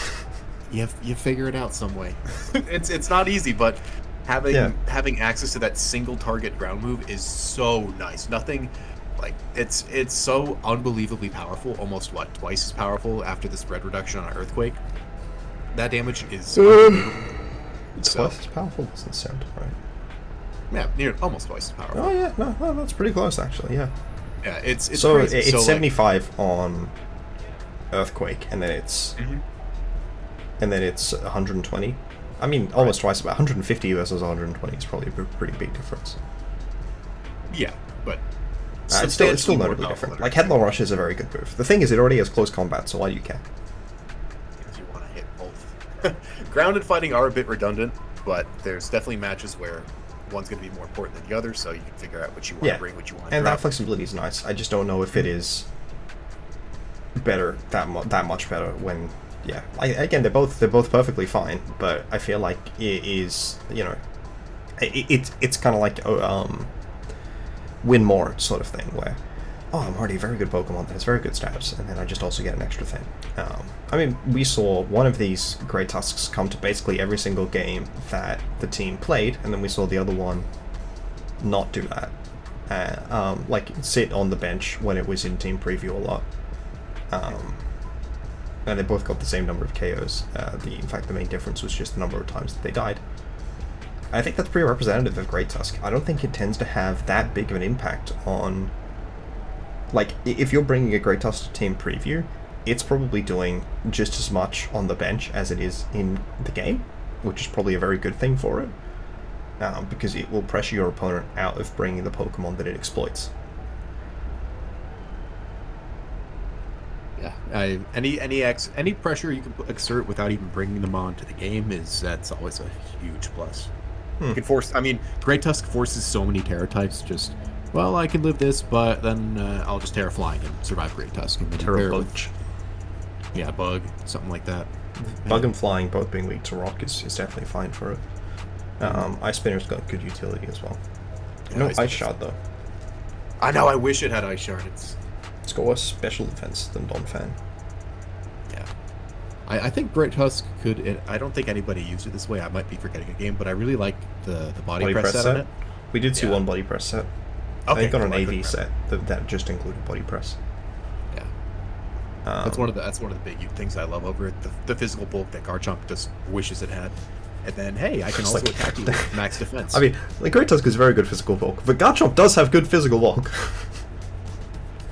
You figure it out some way. it's not easy, but having access to that single target ground move is so nice. Nothing like it's so unbelievably powerful. Almost twice as powerful after the spread reduction on Earthquake. That damage is It's twice as powerful. Doesn't sound right. Yeah, almost twice as powerful. Oh yeah, no, that's pretty close actually. Yeah. Yeah, it's so crazy. It's 75 on Earthquake, and then it's. And then it's 120. I mean, almost twice about 150 versus 120 is probably a pretty big difference. Yeah, but it's still notably different. Like Headlong Rush is a very good move. The thing is, it already has close combat, so why do you care? Because you want to hit both. Grounded fighting are a bit redundant, but there's definitely matches where one's going to be more important than the other, so you can figure out what you want to bring, what you want to and drop. that flexibility is nice. I just don't know if it is better that much better when. Yeah, again, they're both perfectly fine, but I feel like it is, you know, it's kind of like win more sort of thing where, I'm already a very good Pokemon that has very good stats, and then I just also get an extra thing. I mean, we saw one of these Great Tusks come to basically every single game that the team played, and then we saw the other one not do that. like sit on the bench when it was in team preview a lot. And they both got the same number of KOs. In fact, the main difference was just the number of times that they died. I think that's pretty representative of Great Tusk. I don't think it tends to have that big of an impact on... Like, if you're bringing a Great Tusk to team preview, it's probably doing just as much on the bench as it is in the game, which is probably a very good thing for it, because it will pressure your opponent out of bringing the Pokemon that it exploits. Yeah, any pressure you can exert without even bringing them onto the game that's always a huge plus. You can force. I mean, Great Tusk forces so many Terra types. Just I can live this, but then I'll just Terra Flying and survive Great Tusk. And Terra Bug. Yeah, Bug, something like that. Bug and Flying both being weak to Rock is definitely fine for it. Ice Spinner's got good utility as well. Yeah, No Ice Shard though. I know. I wish it had Ice Shard. It's got worse special defense than Donphan. Yeah. I think Great Tusk could... I don't think anybody used it this way. I might be forgetting a game, but I really like the body press set on it. We did see one body press set. Okay, I got an AV set that just included body press. Yeah. That's one of the big things I love over it. The physical bulk that Garchomp just wishes it had. And then, hey, I can also attack you with max defense. I mean, like, Great Tusk is very good physical bulk, but Garchomp does have good physical bulk.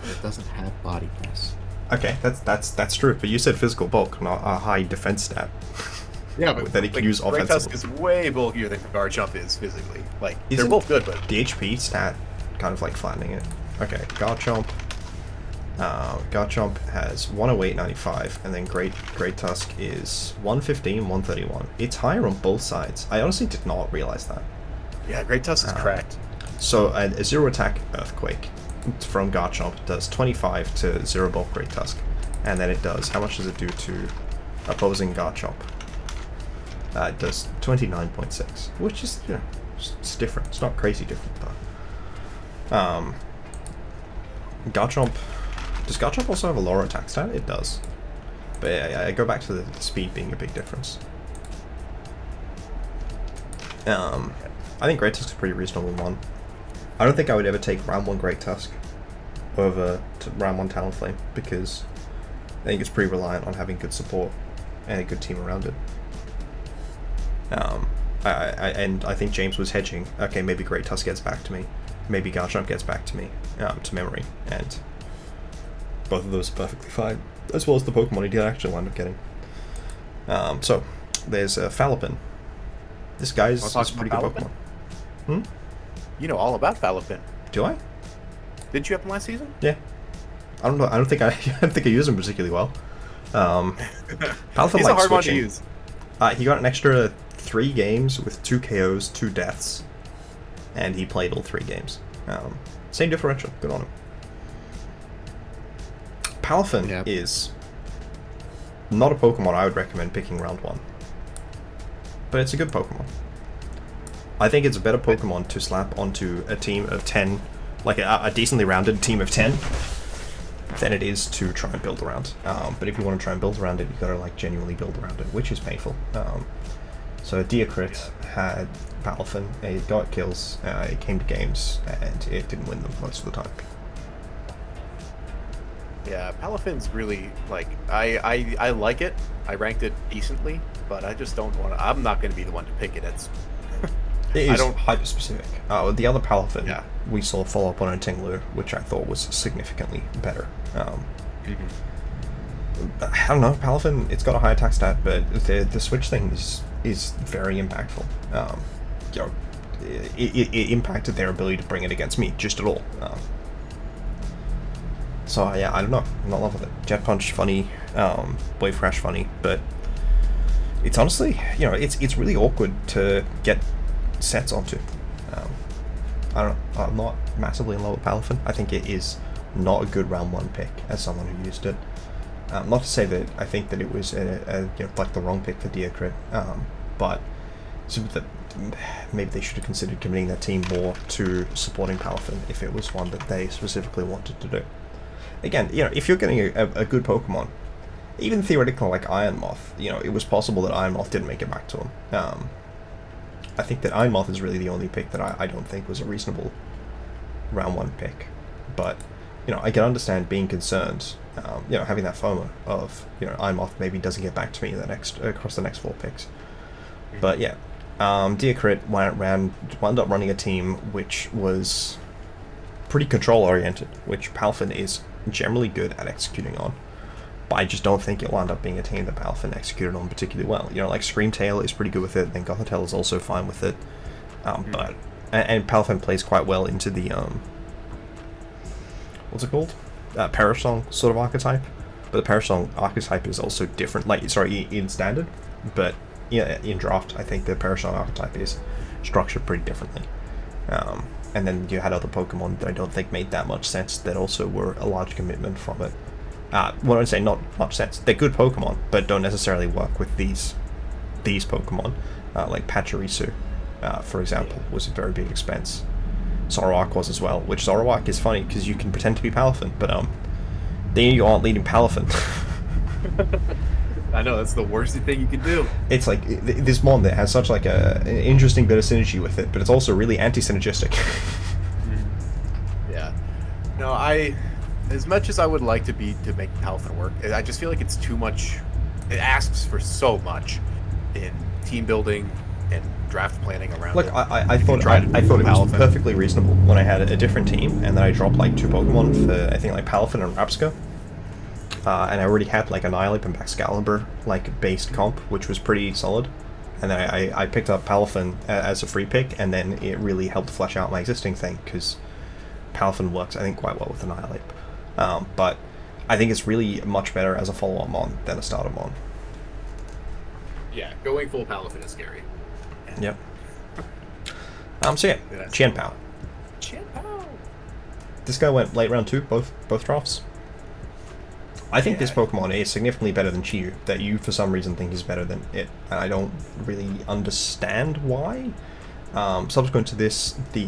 It doesn't have body press. Okay, that's true, but you said physical bulk, not a high defense stat. Yeah, but that he can use offensively. Great Tusk is way bulkier than Garchomp is physically. Like, Isn't they're both good, but the HP stat kind of like flattening it. Okay, Garchomp. Garchomp has 108.95, and then Great Tusk is 115, 131. It's higher on both sides. I honestly did not realize that. yeah, Great Tusk is cracked. So a zero attack Earthquake from Garchomp does 25 to zero bulk Great Tusk, and then it does, how much does it do to opposing Garchomp? It does 29.6, which is, it's different. It's not crazy different though. Garchomp, does Garchomp also have a lower attack stat? It does, but I go back to the speed being a big difference. I think Great Tusk is a pretty reasonable one. I don't think I would ever take round 1 Great Tusk over to round 1 Talonflame, because I think it's pretty reliant on having good support and a good team around it. And I think James was hedging. Okay, maybe Great Tusk gets back to me, maybe Garchomp gets back to me, to memory, and both of those are perfectly fine, as well as the Pokemon he did actually wind up getting. So there's Falopin. This guy's a pretty good Pokemon. You know all about Falopin. Do I? Didn't you have him last season? Yeah. I don't know. I don't think I use him particularly well. Palafin He's a hard one to use. He got an extra 3 games with 2 KOs, 2 deaths, and he played all 3 games. Same differential. Good on him. Palafin is not a Pokemon I would recommend picking round 1, but it's a good Pokemon. I think it's a better Pokemon to slap onto a team of 10, like a decently rounded team of 10, than it is to try and build around. But if you want to try and build around it, you've got to like genuinely build around it, which is painful. So Diacrit had Palafin, it got kills, it came to games, and it didn't win them most of the time. Yeah, Palafin's really, like, I like it. I ranked it decently, but I just don't want to. I'm not going to be the one to pick it. It is hyper-specific. The other Palafin we saw follow up on a Tinglu, which I thought was significantly better. I don't know, Palafin, it's got a high attack stat, but the switch thing is very impactful. It impacted their ability to bring it against me just at all. So yeah, I don't know. I'm not in love with it. Jet Punch, funny. WolfeyVGC, funny. But it's honestly, it's really awkward to get sets onto. I don't know. I'm not massively in love with Palafin. I think it is not a good round 1 pick as someone who used it. Not to say that I think that it was like the wrong pick for Diacrit, but so that maybe they should have considered committing their team more to supporting Palafin if it was one that they specifically wanted to do. Again, if you're getting a good Pokemon, even theoretically like Iron Moth, it was possible that Iron Moth didn't make it back to him. I think that Iron Moth is really the only pick that I don't think was a reasonable round 1 pick, but I can understand being concerned. Having that FOMO of Iron Moth maybe doesn't get back to me across the next 4 picks. But yeah, Deacrit wound up running a team which was pretty control oriented, which Palfin is generally good at executing on. But I just don't think it'll end up being a team that Palfin executed on particularly well. Like Screamtail is pretty good with it, and Gothitelle is also fine with it. But Palfin plays quite well into the what's it called? Parasong sort of archetype. But the Parasong archetype is also different. In standard, but in draft, I think the Parasong archetype is structured pretty differently. And then you had other Pokemon that I don't think made that much sense that also were a large commitment from it. When I say not much sense, they're good Pokemon, but don't necessarily work with these Pokemon. Like Pachirisu, for example, was a very big expense. Zoroark was as well, which Zoroark is funny because you can pretend to be Palafin, but then you aren't leading Palafin. I know, that's the worst thing you can do. It's like this mon that has such like an interesting bit of synergy with it, but it's also really anti-synergistic. Yeah. No, as much as I would like to make Palafin work, I just feel like it's too much. It asks for so much in team building and draft planning around Look, it. I thought it was perfectly reasonable when I had a different team and then I dropped like 2 Pokemon for I think like Palafin and Rapska. And I already had like Annihilate and Excalibur like based comp, which was pretty solid. And then I picked up Palafin as a free pick, and then it really helped flesh out my existing thing because Palafin works I think quite well with Annihilate. But I think it's really much better as a follow-on mon than a starter mon. Yeah, going full Palafin is scary. Yep. So yeah, Qianpao. This guy went late round 2, both drafts. I think this Pokemon is significantly better than Chi-Yu, that you for some reason think is better than it, and I don't really understand why. Subsequent to this, the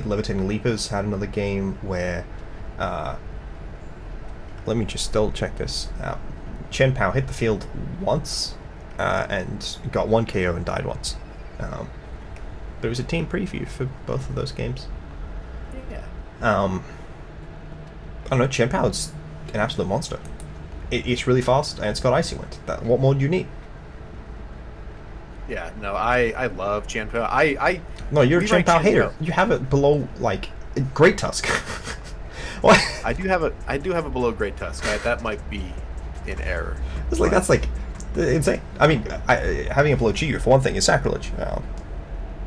Levitating Leapers had another game where, let me just double check this out. Qianpao hit the field once, and got 1 KO and died once. But it was a team preview for both of those games. Yeah. I don't know, Qianpao is an absolute monster. It's really fast, and it's got Icy Wind. What more do you need? Yeah, no, I love Qianpao. No, you're a Qianpao hater. You have it below, like, Great Tusk. What? I do have a below Great Tusk. That might be in error. It's like, that's like insane. I mean, having it below Chi-Yu for one thing is sacrilege.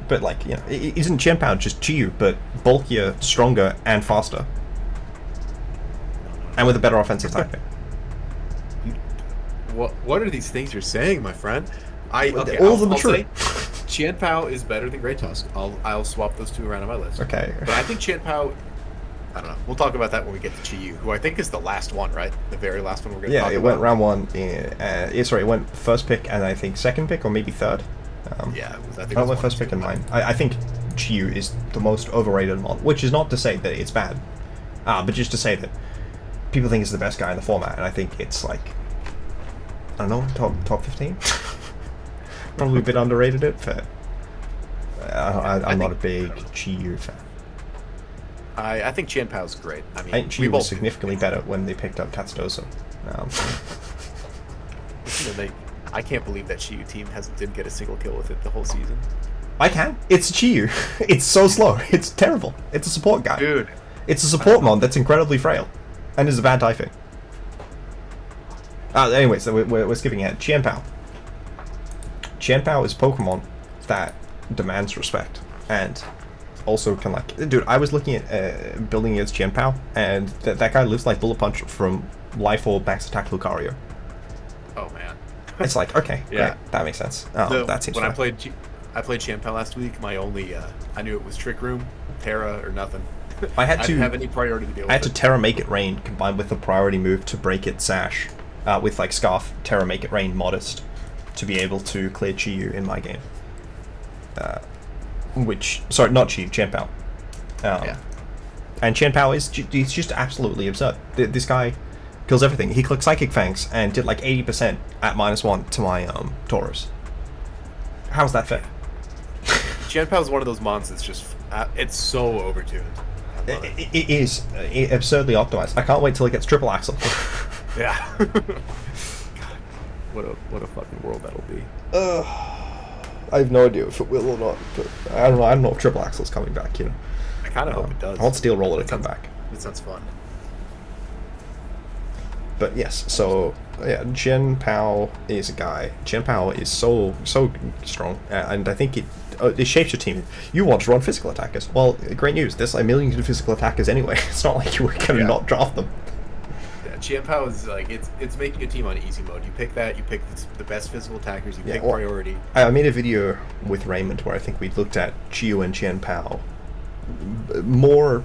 But like, isn't Qianpao just Chi-Yu but bulkier, stronger, and faster, and with a better offensive typing? What are these things you're saying, my friend? All of them are true. Qianpao is better than Great Tusk. I'll swap those 2 around on my list. Okay. But I think Qianpao, I don't know. We'll talk about that when we get to Chi-Yu, who I think is the last one, right? The very last one we're going to talk about. Yeah, it went round 1. It went first pick and I think second pick or maybe third. I went first pick in mine. I think Chi-Yu is the most overrated mon, which is not to say that it's bad, but just to say that people think it's the best guy in the format, and I think it's like, I don't know, top 15. Probably a bit underrated but I'm not a big Chi-Yu fan. I think Qianpao's great. I mean, I think Chi-Yu was significantly better when they picked up Tatsudoso. I can't believe that Chi-Yu team didn't get a single kill with it the whole season. I can. It's Chi-Yu. It's so slow. It's terrible. It's a support guy. Dude. It's a support mon that's incredibly frail. And is a bad typing. Anyway, so we're skipping ahead. Qianpao. Qianpao is Pokemon that demands respect. And also can like... Dude, I was looking at building against Qianpao, and that guy lives like Bullet Punch from Life Orb Max Attack Lucario. Oh, man. It's like, okay, yeah, great, that makes sense. That seems when fair. I played Qianpao last week, my only I knew it was Trick Room, Terra, or nothing. I didn't have any priority to deal with. I had to Terra Make It Rain combined with the priority move to Break It Sash, with like Scarf, Terra Make It Rain, Modest, to be able to clear Chi-Yu in my game. Sorry, not Chi-Yu, Qianpao. Yeah. And Qianpao he's just absolutely absurd. This guy kills everything. He clicked Psychic Fangs and did like 80% at -1 to my Taurus. How's that fair? Qianpao's one of those mons that's just It's so overtuned. I love it. It is absurdly optimized. I can't wait till it gets triple axle. Yeah. God, what a fucking world that'll be. I have no idea if it will or not. But I don't know. I don't know if triple axle's coming back. You know. I kind of hope it does. I want Steel Roller to come back. It sounds fun. But yes, so yeah, Chen Pao is a guy. Chen Pao is so strong, and I think it shapes your team. You want to run physical attackers. Well, great news. There's a million good physical attackers anyway. It's not like you were gonna not draft them. Yeah, Chien-Pao is like it's making a team on easy mode. You pick that. You pick the best physical attackers. You pick priority. I made a video with Raymond where I think we looked at Chiyu and Chen Pao more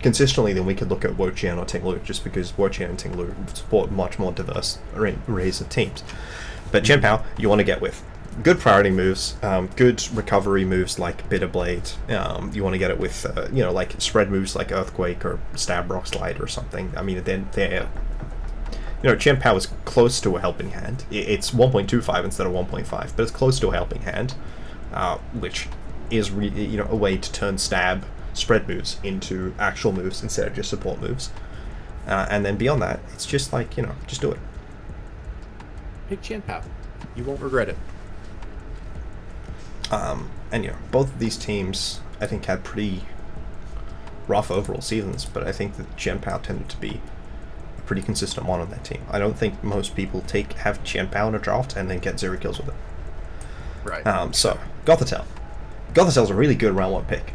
consistently than we could look at Wo-Chien or Ting-Lu, just because Wo-Chien and Ting-Lu support much more diverse arrays of teams. But Chen Pao, you want to get with good priority moves, good recovery moves like Bitter Blade. You want to get it with, like spread moves like Earthquake or Stab Rock Slide or something. I mean, they're Chen Pao is close to a helping hand. It's 1.25 instead of 1.5, but it's close to a helping hand, which is a way to turn stab spread moves into actual moves instead of just support moves. And then beyond that, it's just like, just do it. Pick Chien-Pao. You won't regret it. And both of these teams, I think, had pretty rough overall seasons, but I think that Chien-Pao tended to be a pretty consistent one on that team. I don't think most people have Chien-Pao in a draft and then get 0 kills with it. Right. So, Gothitelle. Gothitelle's a really good round 1 pick.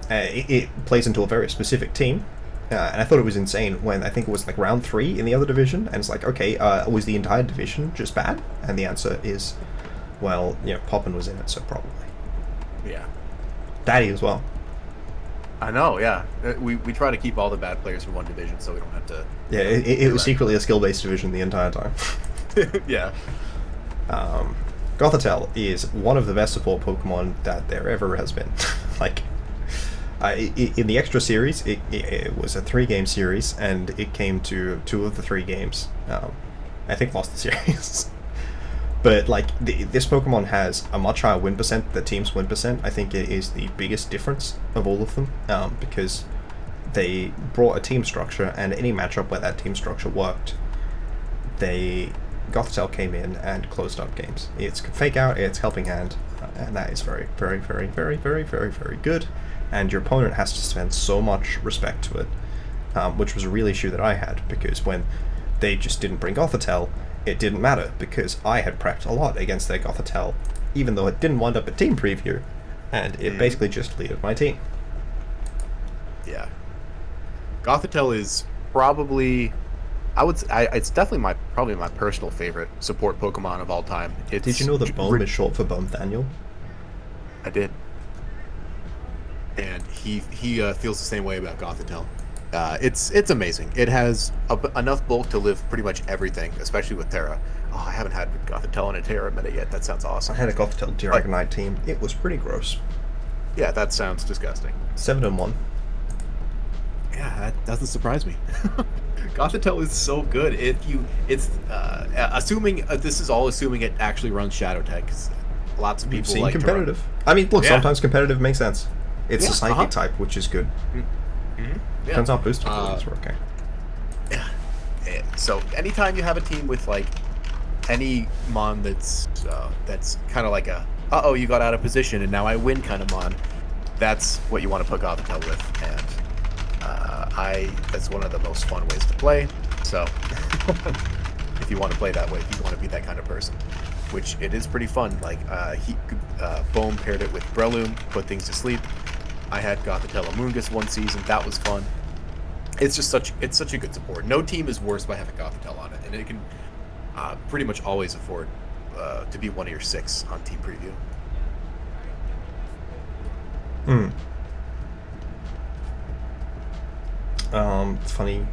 It plays into a very specific team, and I thought it was insane when I think it was like round 3 in the other division, and it's like, okay, was the entire division just bad? And the answer is, well, Poppin was in it, so probably. Yeah. Daddy as well. I know, yeah. We try to keep all the bad players in one division so we don't have to... Yeah, it was secretly a skill-based division the entire time. Yeah. Gothitelle is one of the best support Pokemon that there ever has been. Like, in the extra series, it was a 3-game series, and it came to 2 of the 3 games. I think lost the series. But, like, this Pokemon has a much higher win percent than the team's win percent. I think it is the biggest difference of all of them, because they brought a team structure, and any matchup where that team structure worked, Gothitelle came in and closed up games. It's Fake Out, it's Helping Hand, and that is very, very, very, very, very, very, very good. And your opponent has to spend so much respect to it, which was a real issue that I had, because when they just didn't bring Gothitelle, it didn't matter, because I had prepped a lot against their Gothitelle, even though it didn't wind up at team preview, and it basically just leaded my team. Yeah. Gothitelle is probably... it's definitely probably my personal favorite support Pokemon of all time. Did you know that Bohm is short for Bohm Daniel? I did. And he feels the same way about Gothitelle. It's amazing. It has enough bulk to live pretty much everything, especially with Terra. Oh, I haven't had Gothitelle in a Terra meta yet. That sounds awesome. I had a Gothitelle Dragonite team. It was pretty gross. Yeah, that sounds disgusting. 7-1. Yeah, that doesn't surprise me. Gothitelle is so good. Assuming this is all assuming it actually runs Shadow Tech, because lots of people like competitive. I mean, look, sometimes competitive makes sense. It's a psychic type, which is good. Yeah. Depends on booster abilities work. Yeah. So anytime you have a team with like any mon that's kind of like a you got out of position and now I win kind of mon, that's what you want to put Gothitelle with, and that's one of the most fun ways to play. So if you want to play that way, if you want to be that kind of person, which it is pretty fun. Like Bohm paired it with Breloom, put things to sleep. I had Gothitelle Amoonguss one season. That was fun. It's just such a good support. No team is worse by having Gothitelle on it, and it can pretty much always afford to be one of your 6 on team preview. Funny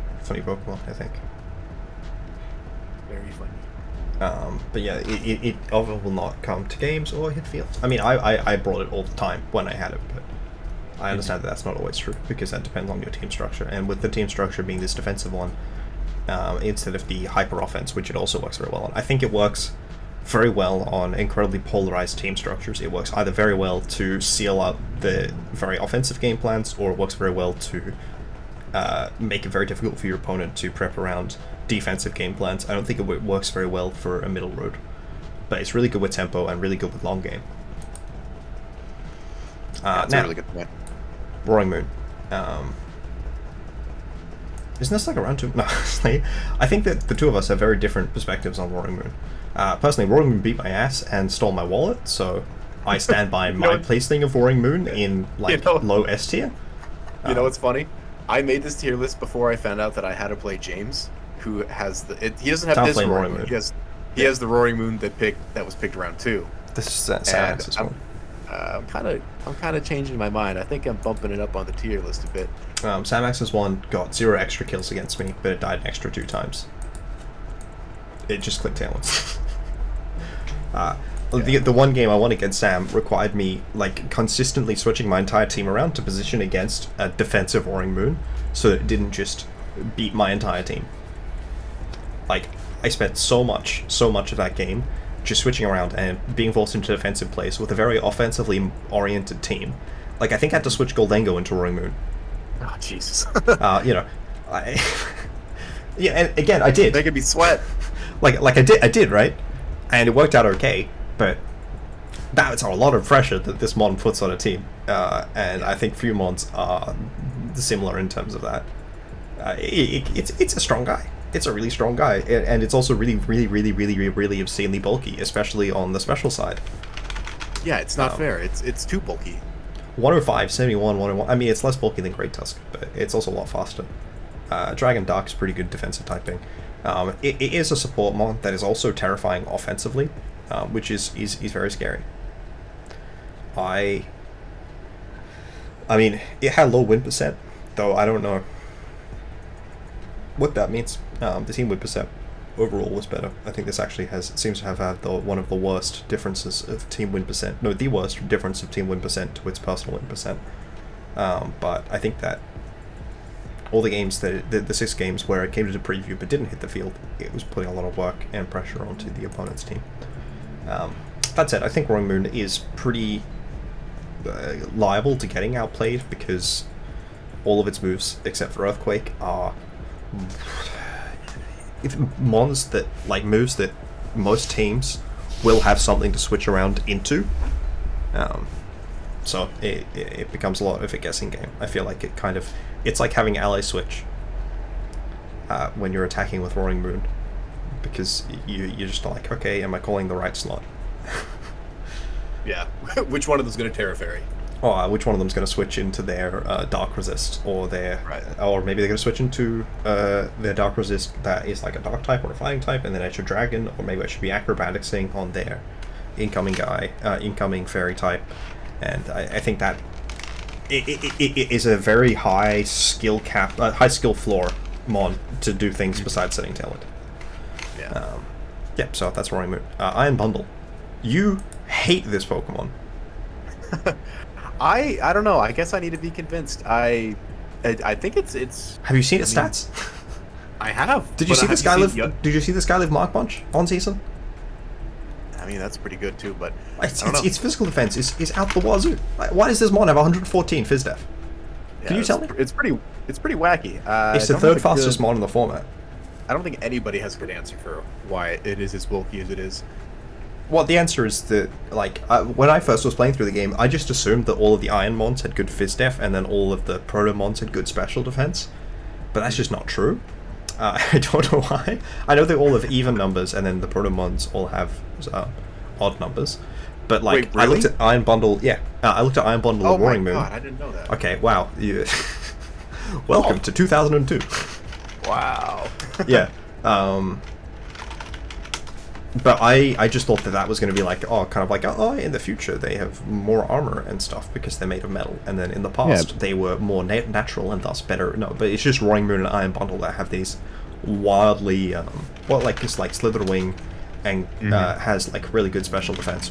Pokemon, I think. Very funny. But yeah, it often will not come to games or hit fields. I mean, I brought it all the time when I had it, but I understand that that's not always true, because that depends on your team structure. And with the team structure being this defensive one, instead of the hyper offense, which it also works very well on, I think it works very well on incredibly polarized team structures. It works either very well to seal up the very offensive game plans, or it works very well to make it very difficult for your opponent to prep around defensive game plans. I don't think it works very well for a middle road, but it's really good with tempo and really good with long game. That's a really good point. Roaring Moon. Isn't this like a round two? No, I think that the two of us have very different perspectives on Roaring Moon. Personally, Roaring Moon beat my ass and stole my wallet, so I stand by my placing of Roaring Moon in low S tier. You know what's funny? I made this tier list before I found out that I had to play James, who has he doesn't have this Roaring Moon. He has the Roaring Moon that was picked round 2. This is Samax's one. I'm kind of changing my mind. I think I'm bumping it up on the tier list a bit. Samax's one got 0 extra kills against me, but it died an extra 2 times. It just clicked down once. The one game I won against Sam required me consistently switching my entire team around to position against a defensive Roaring Moon, so that it didn't just beat my entire team. I spent so much of that game just switching around and being forced into defensive plays with a very offensively oriented team. I think I had to switch Goldengo into Roaring Moon. Oh Jesus! Yeah, and again I did. Making me sweat. I did, right? And it worked out okay, but that's a lot of pressure that this mon puts on a team, and I think few mons are similar in terms of that. It's a strong guy. It's a really strong guy, and it's also really obscenely bulky, especially on the special side. Yeah, it's not fair. It's too bulky. 105, 71, 101. I mean, it's less bulky than Great Tusk, but it's also a lot faster. Dragon Dark's pretty good defensive typing. It is a support mon that is also terrifying offensively, which is very scary. I mean, it had low win percent, though I don't know what that means. The team win percent overall was better. I think this actually seems to have had one of the worst differences of team win percent. No, the worst difference of team win percent to its personal win percent. But I think that all the games, the 6 games where it came to the preview but didn't hit the field, it was putting a lot of work and pressure onto the opponent's team. That said, I think Roaring Moon is pretty liable to getting outplayed because all of its moves, except for Earthquake, are moves that most teams will have something to switch around into. So it becomes a lot of a guessing game. I feel like it's like having ally switch when you're attacking with Roaring Moon, because you're just like, okay, am I calling the right slot? Yeah, which one of them's going to Terra Fairy? Or which one of them's going to switch into their Dark Resist, or or maybe they're going to switch into their Dark Resist that is like a Dark type or a Flying type, and then I should Dragon, or maybe I should be Acrobaticsing on their incoming Fairy type. And I think that it is a very high skill floor mon to do things besides setting talent. Yeah. So that's Roaring Moon. Iron Bundle. You hate this Pokemon. I don't know. I guess I need to be convinced. I think it's. Have you seen its stats? I have. Did you see the Skylive Mark Punch on season? I mean, that's pretty good too, but its physical defense is out the wazoo. Why does this mon have 114 Phys Def? Can you tell me? It's pretty wacky. It's the third fastest mon in the format. I don't think anybody has a good answer for why it is as bulky as it is. Well, the answer is that, when I first was playing through the game, I just assumed that all of the Iron Mons had good Phys Def, and then all of the Proto Mons had good special defense. But that's just not true. I don't know why. I know they all have even numbers, and then the Proto Mons all have odd numbers. But, Wait, really? I looked at Iron Bundle, I looked at Iron Bundle of Roaring Moon. Oh my god, I didn't know that. Okay, wow. Welcome to 2002. Wow. Yeah. But I just thought that was going to be in the future they have more armor and stuff because they're made of metal, and then in the past they were more natural and thus better. No, but it's just Roaring Moon and Iron Bundle that have these wildly it's like Slitherwing and has really good special defense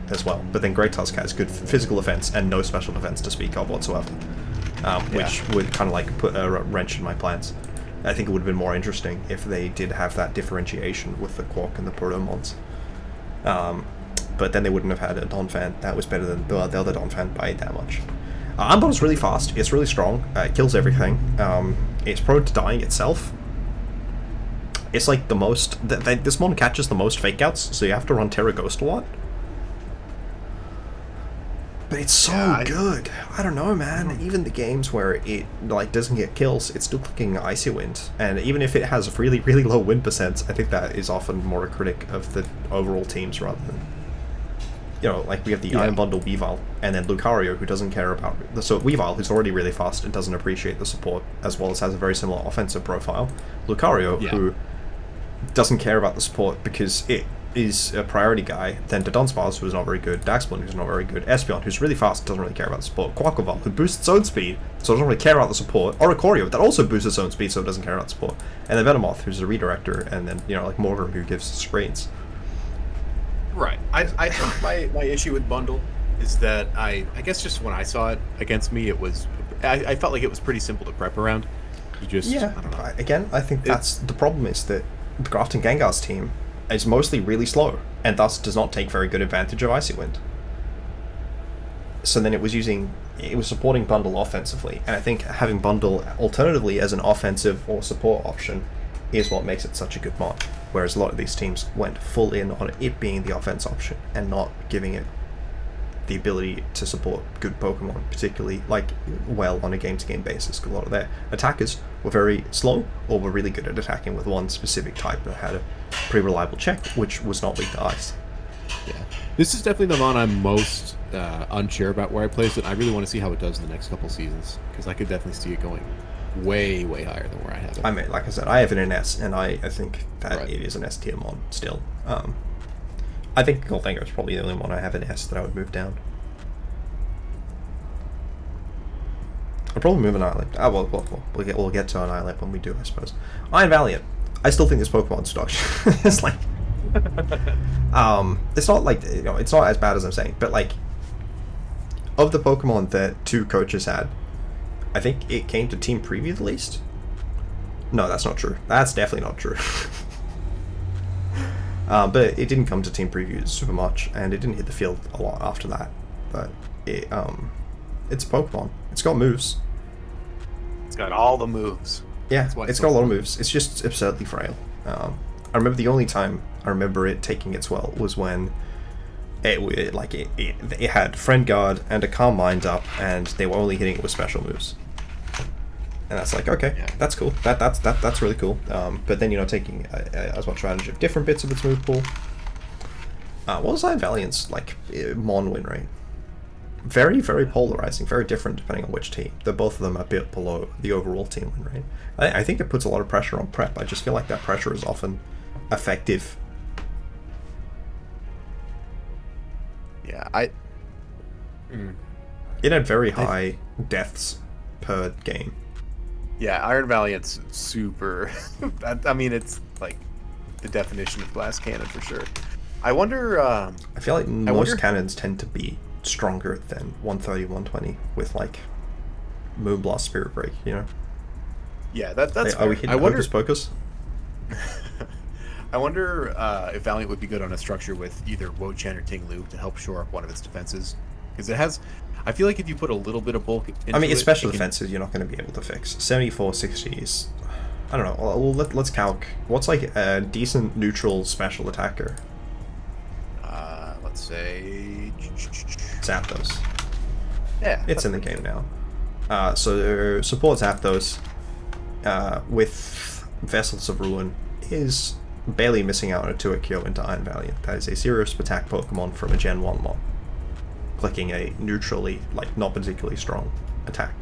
as well. But then Great Tusk has good physical defense and no special defense to speak of whatsoever, which would kind of put a wrench in my plans. I think it would have been more interesting if they did have that differentiation with the Quark and the Protomons. But then they wouldn't have had a Donphan that was better than the other Donphan by that much. Umbrella's really fast, it's really strong, it kills everything, it's prone to dying itself. It's like the most... this mon catches the most fake outs, so you have to run Terra Ghost a lot. But it's so good. I don't know, man. Even the games where it like doesn't get kills, it's still clicking Icy Wind. And even if it has a really, really low win percent, I think that is often more a critic of the overall teams rather than... You know, like we have the Iron Bundle Weavile, and then Lucario, who doesn't care about... So Weavile, who's already really fast and doesn't appreciate the support, as well as has a very similar offensive profile. Lucario, who doesn't care about the support because it is a priority guy, then Dunsparce, who's not very good, Daxblin, who's not very good, Espeon, who's really fast, doesn't really care about the support, Quaquaval, who boosts its own speed, so doesn't really care about the support, Oricorio, that also boosts its own speed, so it doesn't care about the support, and then Venomoth, who's a redirector, and then, you know, like Morgrim, who gives screens. Right. I think my issue with Bundle is that I guess just when I saw it against me, it was... I felt like it was pretty simple to prep around. You just... Yeah, I don't know. Again, I think that's... The problem is that the Grafton Gengar's team is mostly really slow, and thus does not take very good advantage of Icy Wind. So then it was supporting Bundle offensively, and I think having Bundle alternatively as an offensive or support option is what makes it such a good mod, whereas a lot of these teams went full in on it being the offense option, and not giving it the ability to support good Pokemon, particularly like well on a game-to-game basis, because a lot of their attackers were very slow, or were really good at attacking with one specific type that had a pretty reliable check, which was not weak to ice. Yeah, this is definitely the mon I'm most unsure about where I place it. I really want to see how it does in the next couple seasons, because I could definitely see it going way, way higher than where I have it. I mean, like I said, I have it in S, and I think that it is an S tier mon still. I think Goldhanger is probably the only one I have in S that I would move down. I'll probably move an Island. We'll get to an Island when we do, I suppose. Iron Valiant. I still think this Pokemon's dog shit. It's like... it's not like, you know, it's not as bad as I'm saying, but like, of the Pokemon that two coaches had, I think it came to Team Preview the least? No, that's not true. That's definitely not true. But it didn't come to Team Preview super much, and it didn't hit the field a lot after that. But it's a Pokemon. It's got moves. It's got all the moves. Yeah, it's got a lot of moves. It's just absurdly frail. I remember the only time I remember it taking its well was when it had Friend Guard and a Calm Mind up, and they were only hitting it with special moves. And that's like, okay, that's cool. That's really cool. But then, you know, taking as much advantage of different bits of its move pool. What was Iron Valiant's like mon win rate? Very, very polarizing. Very different depending on which team. Both of them are a bit below the overall team win rate. I think it puts a lot of pressure on prep. I just feel like that pressure is often effective. Yeah, It had very high deaths per game. Yeah, Iron Valiant's super... I mean, it's like the definition of glass cannon for sure. I wonder... I feel like most cannons tend to be stronger than 130, 120 with like Moonblast, Spirit Break, you know? Yeah, that's Are we hitting Hocus Pocus? I wonder if Valiant would be good on a structure with either Wo-Chen or Ting-Lu to help shore up one of its defenses. Because it has... I feel like if you put a little bit of bulk into I mean, its special defenses you're not going to be able to fix. 74, 60 is... I don't know. Well, let's calc. What's like a decent neutral special attacker? Let's say... Zapdos. Yeah. It's in the game now. So support Zapdos with Vessels of Ruin is barely missing out on a 2-hit KO into Iron Valiant. That is a serious attack Pokemon from a Gen 1 mon. Clicking a neutrally, like, not particularly strong attack.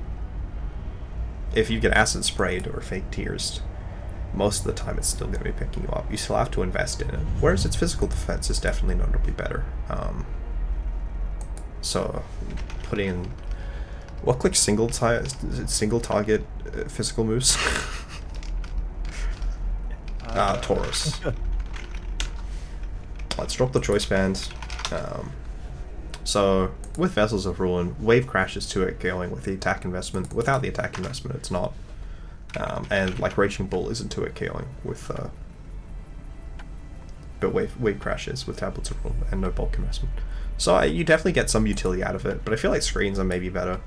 If you get Acid Sprayed or Fake Tears, most of the time it's still going to be picking you up. You still have to invest in it. Whereas its physical defense is definitely notably better. So, putting in... What clicks single target physical moves? Taurus. Let's drop the choice band. So, with Vessels of Ruin, Wave Crash is 2-hit going with the attack investment. Without the attack investment, it's not. And, like, Raging Bull isn't 2-hit KOing with... but Wave Crashes with Tablets of Rule and no bulk investment. So you definitely get some utility out of it, but I feel like screens are maybe better.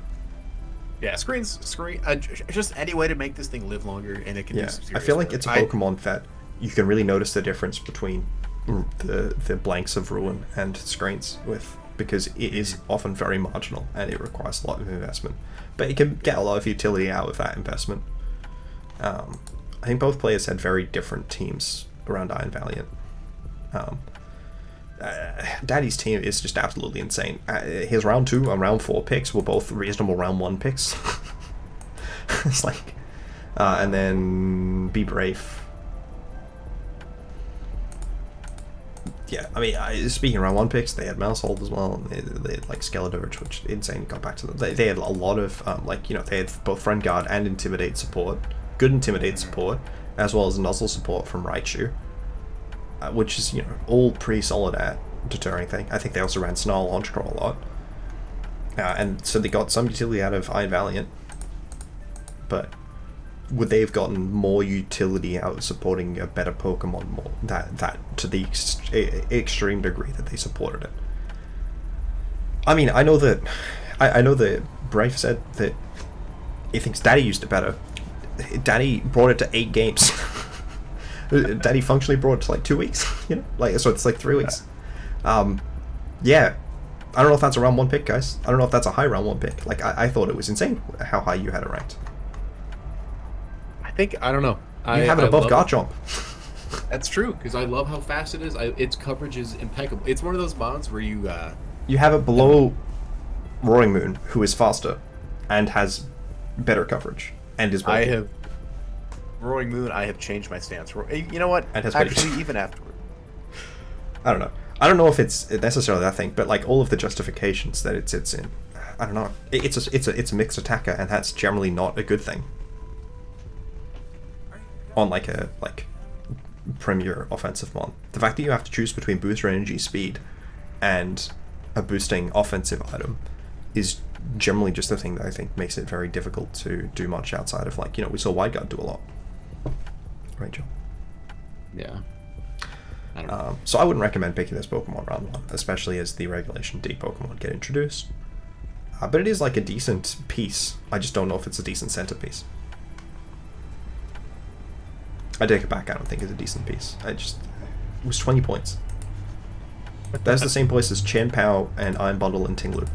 Yeah, just any way to make this thing live longer, and it can do some serious I feel like work. it's a Pokemon that you can really notice the difference between the blanks of Ruin and screens with, because it is often very marginal and it requires a lot of investment, but it can get a lot of utility out of that investment. I think both players had very different teams around Iron Valiant. Daddy's team is just absolutely insane. His round 2 and round 4 picks were both reasonable round 1 picks. It's like, and then Be Brave. Yeah, I mean, speaking of round 1 picks, they had Mousehold as well. They had like Skeledirge, which insane. Got back to them. They had a lot of they had both Friend Guard and Intimidate support, good Intimidate support, as well as Nuzzle support from Raichu. Which is, all pretty solid at deterring thing. I think they also ran Snarl Launch Crawl a lot. And so they got some utility out of Iron Valiant. But would they have gotten more utility out of supporting a better Pokemon more? That to the extreme degree that they supported it. I mean, I know that Brave said that he thinks Daddy used it better. Daddy brought it to 8 games. Daddy functionally brought it to like 2 weeks, so it's like 3 weeks. Yeah, I don't know if that's a round 1 pick, guys. I don't know if that's a high round 1 pick. Like, I thought it was insane how high you had it ranked. I don't know. You have it above Garchomp. That's true, because I love how fast it is. Its coverage is impeccable. It's one of those mods where you have it below Roaring Moon, who is faster and has better coverage and is bulky. Roaring Moon, I have changed my stance. You know what? And has actually, even afterward. I don't know. I don't know if it's necessarily that thing, but like all of the justifications that it sits in, I don't know. It's a mixed attacker, and that's generally not a good thing. On like a premier offensive mon, the fact that you have to choose between booster energy speed and a boosting offensive item is generally just the thing that I think makes it very difficult to do much outside of we saw Wide Guard do a lot. Right, Joe? Yeah. I don't know. So I wouldn't recommend picking this Pokemon round 1, especially as the Regulation D Pokemon get introduced. But it is like a decent piece. I just don't know if it's a decent centerpiece. I take it back. I don't think it's a decent piece. It was 20 points. That's the same place as Chen Pao and Iron Bundle and Tinglu.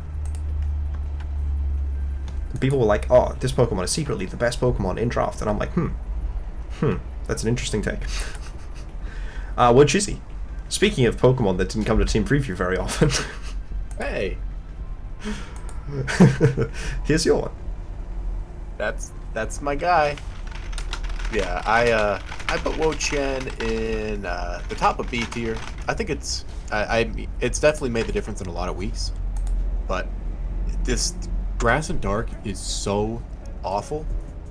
People were like, "Oh, this Pokemon is secretly the best Pokemon in draft," and I'm like, that's an interesting take. What Chizzy? Speaking of Pokemon that didn't come to Team Preview very often. Hey. Here's your one. That's my guy. Yeah, I put Wo-Chien in the top of B tier. I think it's definitely made the difference in a lot of weeks, but this Grass and Dark is so awful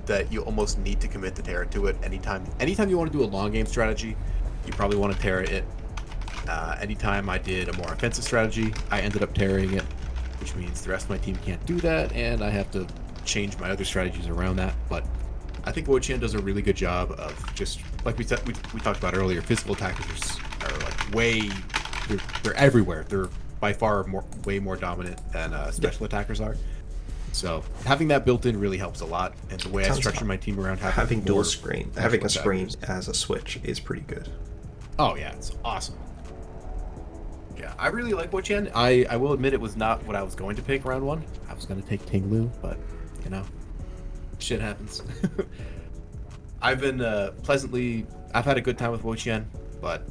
that you almost need to commit the Terra to it anytime you want to do a long game strategy. You probably want to Terra it. Anytime I did a more offensive strategy, I ended up Terraing it, which means the rest of my team can't do that, and I have to change my other strategies around that. But I think Wo-Chien does a really good job of just, like we talked about earlier, physical attackers are like they're everywhere. They're by far way more dominant than special attackers are. So having that built in really helps a lot. And the way I structure my team around having dual screen, having a screen as a switch is pretty good. Oh yeah, it's awesome. Yeah, I really like Wo-Chien. I will admit it was not what I was going to pick round 1. I was going to take Tinglu, but shit happens. I've been I've had a good time with Wo-Chien, but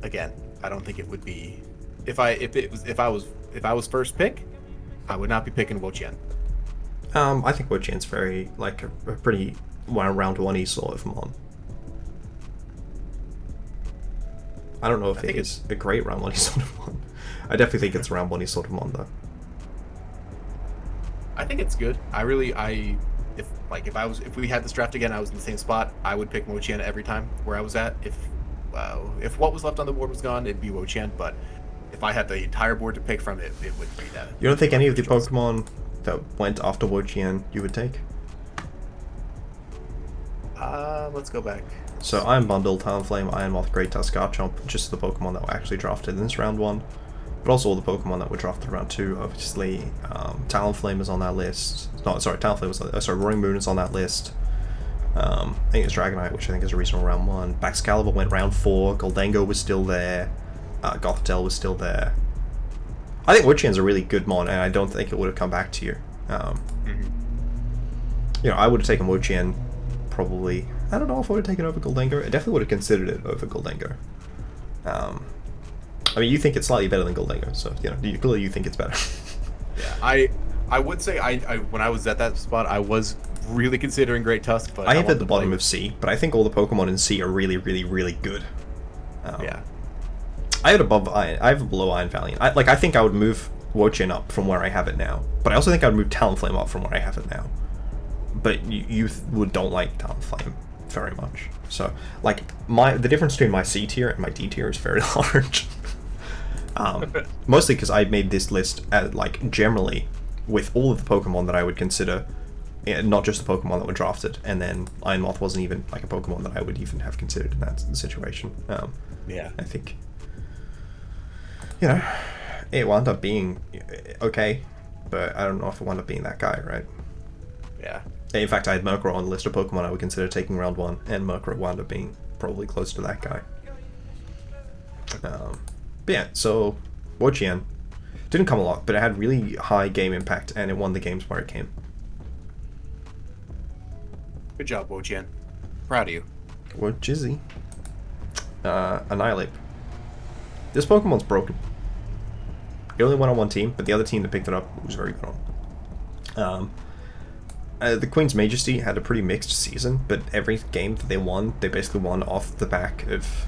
again, I don't think it would be if I was first pick, I would not be picking Wo-Chien. I think Wo-Chien's very a pretty round 1-y sort of mon. I don't know if it is a great round 1-y sort of mon. I definitely think it's a round 1-y sort of mon though. I think it's good. If we had this draft again, I was in the same spot, I would pick Wo-Chien every time where I was at. If what was left on the board was gone, it'd be Wo-Chien, but if I had the entire board to pick from, it would be that. You don't think any of the Pokemon that went after Wo-Chien you would take? Let's go back. So Iron Bundle, Talonflame, Iron Moth, Great Tusk, Garchomp, just the Pokemon that were actually drafted in this round 1. But also all the Pokemon that were drafted around 2, obviously. Talonflame is on that list. No, sorry, Talonflame was on, sorry, Roaring Moon is on that list. I think it's Dragonite, which I think is a reasonable round 1. Baxcalibur went round 4. Goldengo was still there. Gothitelle was still there. I think Woodchian's a really good mon, and I don't think it would have come back to you. You know, I would have taken Woodchian probably. I don't know if I would have taken it over Goldengo. I definitely would have considered it over Goldengo. I mean, you think it's slightly better than Goldengo, so you know, clearly you think it's better. Yeah, I would say I when I was at that spot, I was really considering Great Tusk, but I have at the bottom of C, but I think all the Pokemon in C are really, really, really good. Yeah. I have above Iron. I have below Iron Valiant. I think I would move Wochian up from where I have it now, but I also think I would move Talonflame up from where I have it now. But you don't like Talonflame very much. So like the difference between my C tier and my D tier is very large. Mostly because I made this list like generally with all of the Pokemon that I would consider, not just the Pokemon that were drafted, and then Iron Moth wasn't even like a Pokemon that I would even have considered in that situation. Yeah, I think, you know, it wound up being okay, but I don't know if it wound up being that guy, right? Yeah. In fact, I had Murkrow on the list of Pokemon I would consider taking round 1, and Murkrow wound up being probably close to that guy. But yeah, so Wochian didn't come a lot, but it had really high game impact, and it won the games where it came. Good job, Wochian. Proud of you. Wojizzy. Annihilate. This Pokemon's broken. It only went on one team, but the other team that picked it up was very good on. The Queen's Majesty had a pretty mixed season, but every game that they won, they basically won off the back of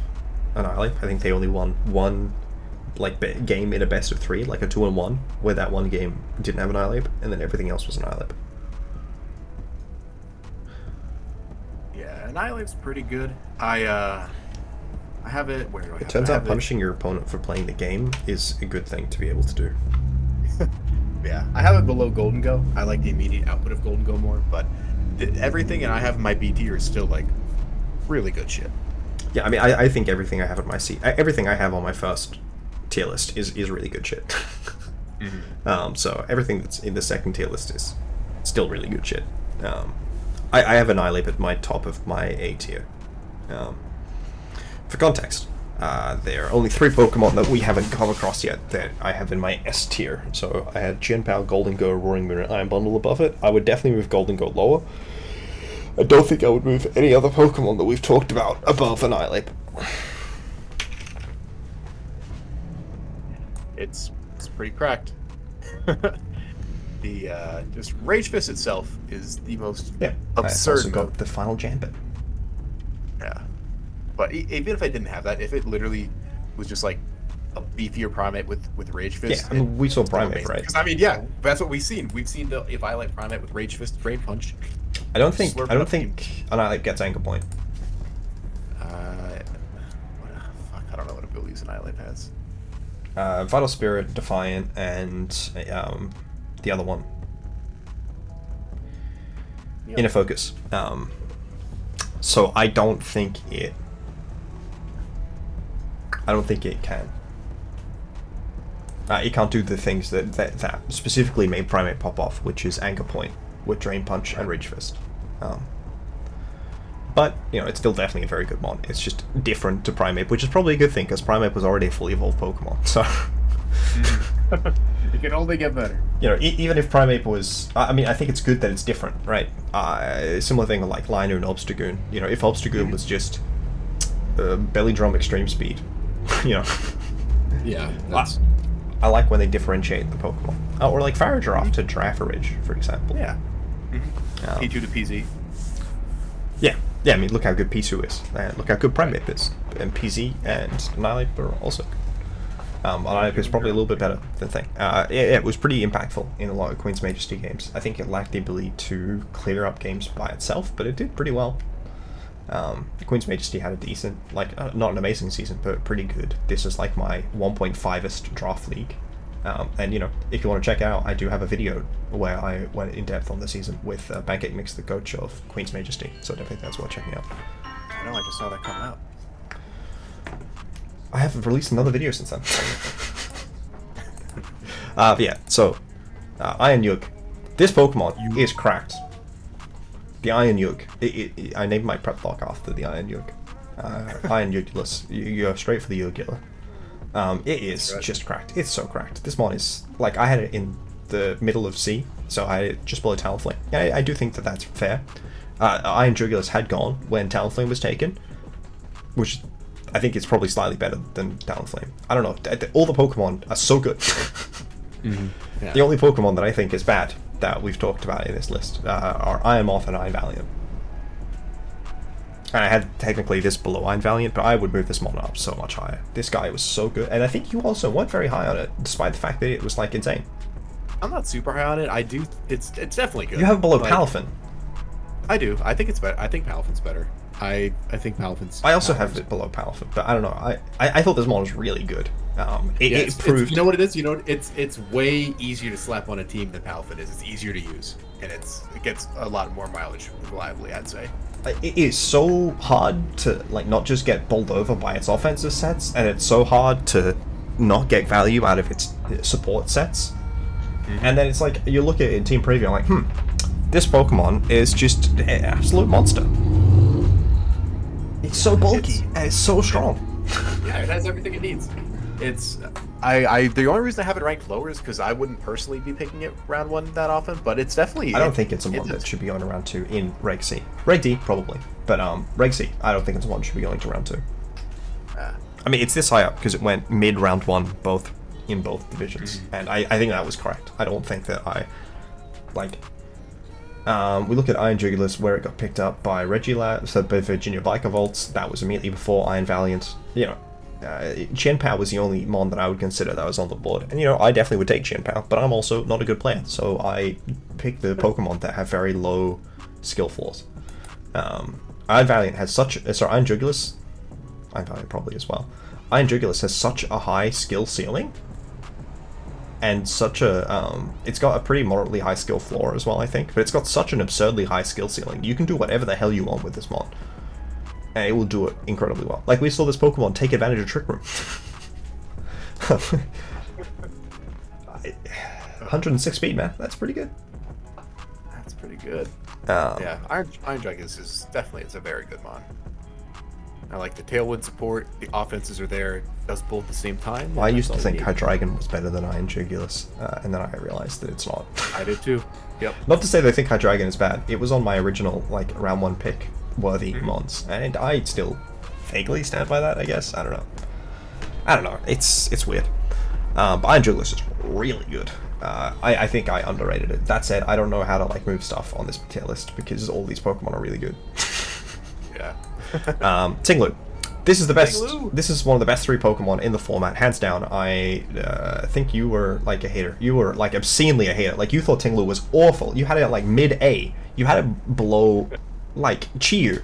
Annihilate. I think they only won one game in a best of 3, like a 2-1, where that one game didn't have Annihilate, and then everything else was Annihilate. Yeah, Annihilate's pretty good. I have it. Where do I have it? It turns out punishing your opponent for playing the game is a good thing to be able to do. Yeah, I have it below Golden Go. I like the immediate output of Golden Go more, but everything and I have in my B tier is still like really good shit. Yeah, I mean, I think everything I have on my everything I have on my first tier list is really good shit. Mm-hmm. So everything that's in the second tier list is still really good shit. I have Annihilate at my top of my A tier. For context, there are only 3 Pokemon that we haven't come across yet that I have in my S tier. So I had Chien-Pao, Golden Go, Roaring Moon, and Iron Bundle above it. I would definitely move Golden Go lower. I don't think I would move any other Pokemon that we've talked about above Annihilate. It's pretty cracked. The just Rage Fist itself is the most absurd. I also got the final Jambit. Yeah, but even if I didn't have that, if it literally was just like a beefier Primate with Rage Fist, I mean, we saw Primate, right? Because I mean, yeah, that's what we've seen. We've seen the Eviolite Primate with Rage Fist, Drain Punch. I don't think Annihilate gets Anchor Point. Fuck, I don't know what abilities Annihilate has. Vital Spirit, Defiant, and the other one. Yep. Inner Focus. So I don't think it can. It can't do the things that specifically made Primate pop off, which is Anchor Point with Drain Punch and Rage Fist. But, you know, it's still definitely a very good mon. It's just different to Primate, which is probably a good thing, because Primate was already a fully evolved Pokemon, so... It can only get better. You know, even if Primate was... I mean, I think it's good that it's different, right? Similar thing with, like, Linoone and Obstagoon. You know, if Obstagoon was just Belly Drum Extreme Speed, you know... Yeah, that's... I like when they differentiate the Pokemon. Or like Farigiraf to Girafarig, for example. Yeah. P2 to PZ. Yeah, I mean, look how good Pisu is. Look how good Primate is. And PZ and Annihilate are also good. Annihilate is probably a little bit better than Thing. It was pretty impactful in a lot of Queen's Majesty games. I think it lacked the ability to clear up games by itself, but it did pretty well. Queen's Majesty had a decent, like, not an amazing season, but pretty good. This is like my 1.5est draft league. And, you know, if you want to check out, I do have a video where I went in depth on the season with Pancake Mix, the coach of Queen's Majesty, so definitely that's worth checking out. I know, I just saw that come out. I haven't released another video since then. But yeah, so Iron Yug. This Pokemon is cracked. The Iron Yug. I named my prep block after the Iron Yug. Iron Yugulus. You go straight for the Yugula. It is just cracked. It's so cracked. This mon is like, I had it in the middle of C, so I had it just below Talonflame. Yeah, I do think that that's fair. Iron Jugulus had gone when Talonflame was taken, which I think is probably slightly better than Talonflame. I don't know. All the Pokemon are so good. Yeah. The only Pokemon that I think is bad that we've talked about in this list are Iron Moth and Iron Valiant. And I had technically this below Iron Valiant, but I would move this mon up so much higher. This guy was so good, and I think you also weren't very high on it, despite the fact that it was like insane. I'm not super high on it. I do. It's definitely good. You have it below Like, Palafin. I do. I think it's better. I think Palafin's better. I think Palafin's. I also have it below Palafin, but I don't know. I thought this mon was really good. It proved. You know what it is? You know, it's way easier to slap on a team than Palafin is. It's easier to use, and it gets a lot more mileage reliably, I'd say. It is so hard to like not just get bowled over by its offensive sets, and it's so hard to not get value out of its support sets. And then it's like, you look at it in Team Preview, I'm like, this Pokemon is just an absolute monster. It's so bulky, and it's so strong. Yeah, it has everything it needs. It's the only reason I have it ranked lower is because I wouldn't personally be picking it round 1 that often, but it's definitely. I don't think it's a one that should be going to round 2 in Reg C. Reg D, probably, but Reg C, I don't think it's one that should be going to round 2. I mean, it's this high up because it went mid round 1, in both divisions, and I think that was correct. I don't think that we look at Iron Jugulus, where it got picked up by Regielab, so by Virginia Bicovolts. That was immediately before Iron Valiant. You know, Chien-Pao was the only mon that I would consider that was on the board, and you know, I definitely would take Chien-Pao, but I'm also not a good player, so I pick the Pokemon that have very low skill floors. Iron Valiant has Iron Jugulus, Iron Valiant probably as well. Iron Jugulus has such a high skill ceiling, and such a it's got a pretty moderately high skill floor as well, I think, but it's got such an absurdly high skill ceiling. You can do whatever the hell you want with this mon, and it will do it incredibly well. Like, we saw this Pokemon take advantage of Trick Room. 106 speed, man. That's pretty good. That's pretty good. Yeah, Iron Jugulus is definitely, it's a very good mon. I like the Tailwind support. The offenses are there. It does both at the same time. Well, I used to think Hydreigon was better than Iron Jugulus, and then I realized that it's not. I did too. Yep. Not to say that I think Hydreigon is bad. It was on my original round 1 pick worthy mons, and I still vaguely stand by that, I guess. I don't know. It's weird. But Iron Jugulus is really good. I think I underrated it. That said, I don't know how to move stuff on this tier list because all these Pokemon are really good. Yeah. Tinglu. This is the best. Tinglu. This is one of the best 3 Pokemon in the format, hands down. I think you were a hater. You were obscenely a hater. You thought Tinglu was awful. You had it at mid A. You had it below Chiyu.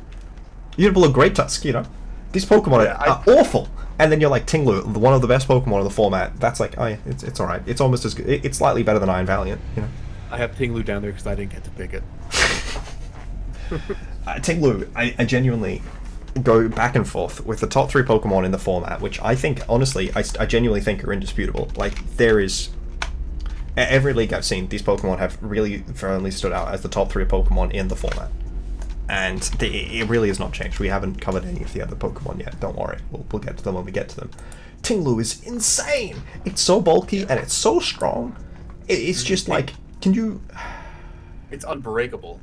You had it below Great Tusk. You know, these Pokemon are awful. And then you're like, Tinglu, one of the best Pokemon in the format. That's oh yeah, it's all right. It's almost as good. It's slightly better than Iron Valiant. You know. I have Tinglu down there because I didn't get to pick it. Tinglu, I genuinely go back and forth with the top 3 Pokemon in the format, which I think, honestly, I genuinely think are indisputable. There is... Every league I've seen, these Pokemon have really firmly stood out as the top 3 Pokemon in the format. And it really has not changed. We haven't covered any of the other Pokemon yet, don't worry. We'll get to them when we get to them. Tinglu is insane! It's so bulky, and it's so strong. It's just can you... It's unbreakable.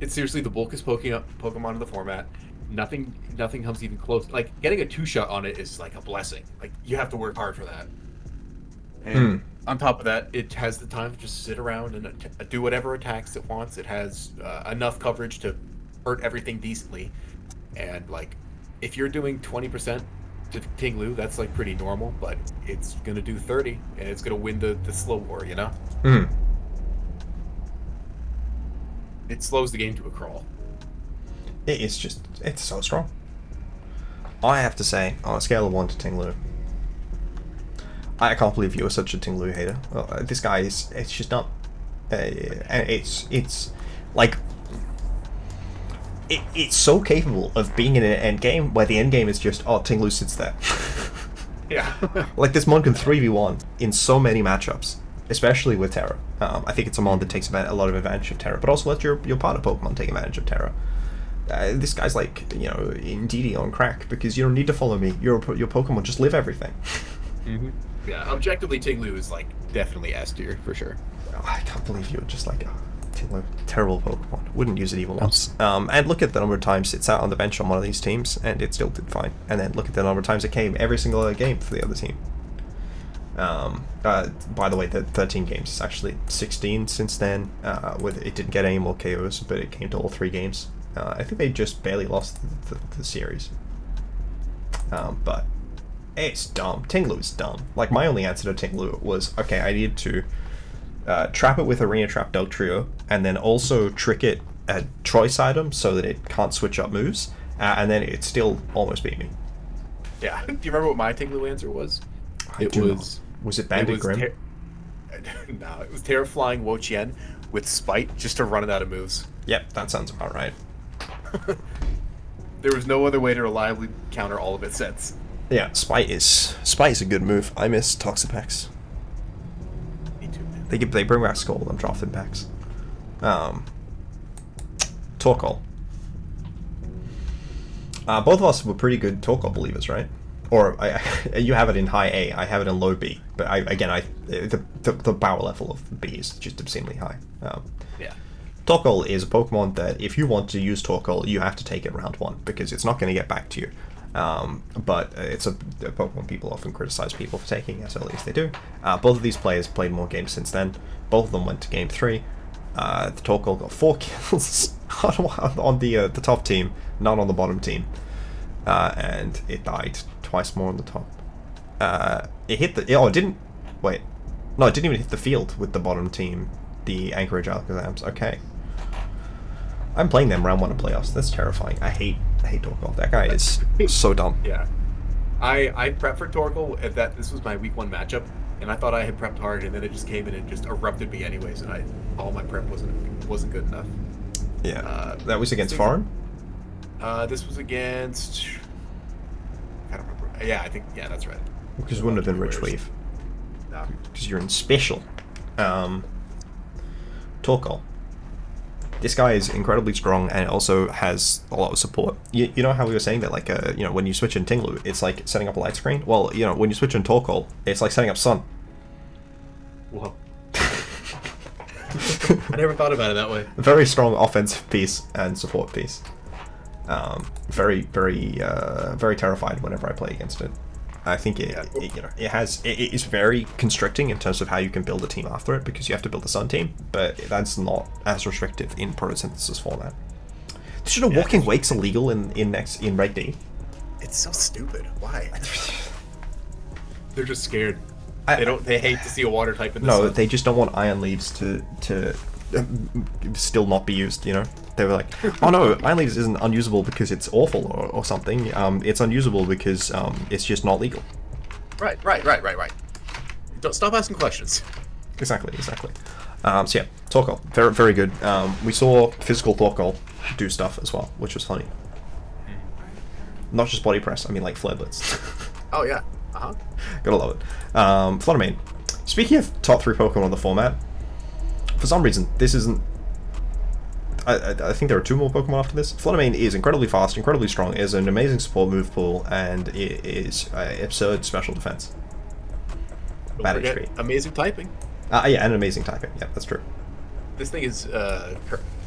It's seriously the bulkiest Pokemon in the format. Nothing comes even close. Getting a 2-shot on it is a blessing. You have to work hard for that. And on top of that, it has the time to just sit around and do whatever attacks it wants. It has enough coverage to hurt everything decently. And if you're doing 20% to Tinglu, that's pretty normal. But it's gonna do 30, and it's gonna win the slow war. You know. It slows the game to a crawl. It's so strong. I have to say, on a scale of 1 to Tinglu, I can't believe you are such a Tinglu hater. This guy it's just not... it's it's so capable of being in an end game where the end game is just, oh, Tinglu sits there. Yeah. Like, this mon can 3v1 in so many matchups, especially with Terra. I think it's a mon that takes a lot of advantage of Terra, but also lets your partner Pokemon take advantage of Terra. This guy's like, you know, indeed on crack, because you don't need to follow me. Your Pokemon just live everything. Mm-hmm. Yeah, objectively, Tinglu is like definitely S tier for sure. Oh, I can't believe you were just like, Tinglu, terrible Pokemon. Wouldn't use it even once. And look at the number of times it sat on the bench on one of these teams, and it still did fine. And then look at the number of times it came every single other game for the other team. By the way, the 13 games is actually 16 since then. It didn't get any more KOs, but it came to all 3 games. I think they just barely lost the series. But it's dumb. Tinglu is dumb. Like, my only answer to Tinglu was, okay, I need to trap it with Arena Trap Dugtrio, and then also trick it at choice item so that it can't switch up moves, and then it still almost beat me. Yeah. Do you remember what my Tinglu answer was? Was it Bandit Grim? No, it was Terraflying Wo-Chien with Spite just to run it out of moves. Yep, that sounds about right. There was no other way to reliably counter all of its sets. Yeah, Spite is a good move. I miss Toxapex. Me too, man. They bring back Skull and drop them packs. Torkoal. Both of us were pretty good Torkoal believers, right? Or you have it in high A, I have it in low B. But the power level of B is just obscenely high. Yeah. Torkoal is a Pokemon that if you want to use Torkoal, you have to take it round 1, because it's not going to get back to you. But it's a Pokemon people often criticize people for taking as early as they do. Both of these players played more games since then. Both of them went to Game 3. The Torkoal got 4 kills on the top team, not on the bottom team. And it died twice more on the top. It hit the... Oh, it didn't... Wait. No, it didn't even hit the field with the bottom team. The Anchorage Alakazams. Okay. I'm playing them round 1 of playoffs. That's terrifying. I hate Torkoal. That guy is so dumb. Yeah. I prepped for Torkoal. This was my week 1 matchup, and I thought I had prepped hard, and then it just came in and just erupted me anyways, and all my prep wasn't good enough. Yeah. That was against Foreign? This was against... I don't remember. Yeah, I think... Yeah, that's right. Because it wouldn't have been Rich Weave. No. Because you're in Special. Torkoal. This guy is incredibly strong and also has a lot of support. You know how we were saying that, like, when you switch in Tinglu, it's like setting up a light screen? Well, when you switch in Torkoal, it's like setting up Sun. Whoa. I never thought about it that way. A very strong offensive piece and support piece. Very terrified whenever I play against it. I think it's very constricting in terms of how you can build a team after it, because you have to build a Sun team, but that's not as restrictive in photosynthesis format. Should a Walking Wake's illegal in Reg D? It's so stupid. Why? They're just scared. They hate to see a water type in the sun. sun. They just don't want Iron Leaves to still not be used, They were like, oh no, Iron Leaves isn't unusable because it's awful or something. It's unusable because it's just not legal. Right. Don't stop asking questions. Exactly. So yeah, Torkoal, very, very good. We saw physical Torkoal do stuff as well, which was funny. Not just body press, I mean like flare blitz. Oh yeah, Gotta love it. Fluttermane. Speaking of top 3 Pokemon on the format, for some reason, this isn't... I think there are 2 more Pokemon after this. Fluttermane is incredibly fast, incredibly strong, is an amazing support move pool, and it is absurd special defense. Bad HP. Amazing typing. Yeah, and amazing typing. Yeah, that's true. This thing is...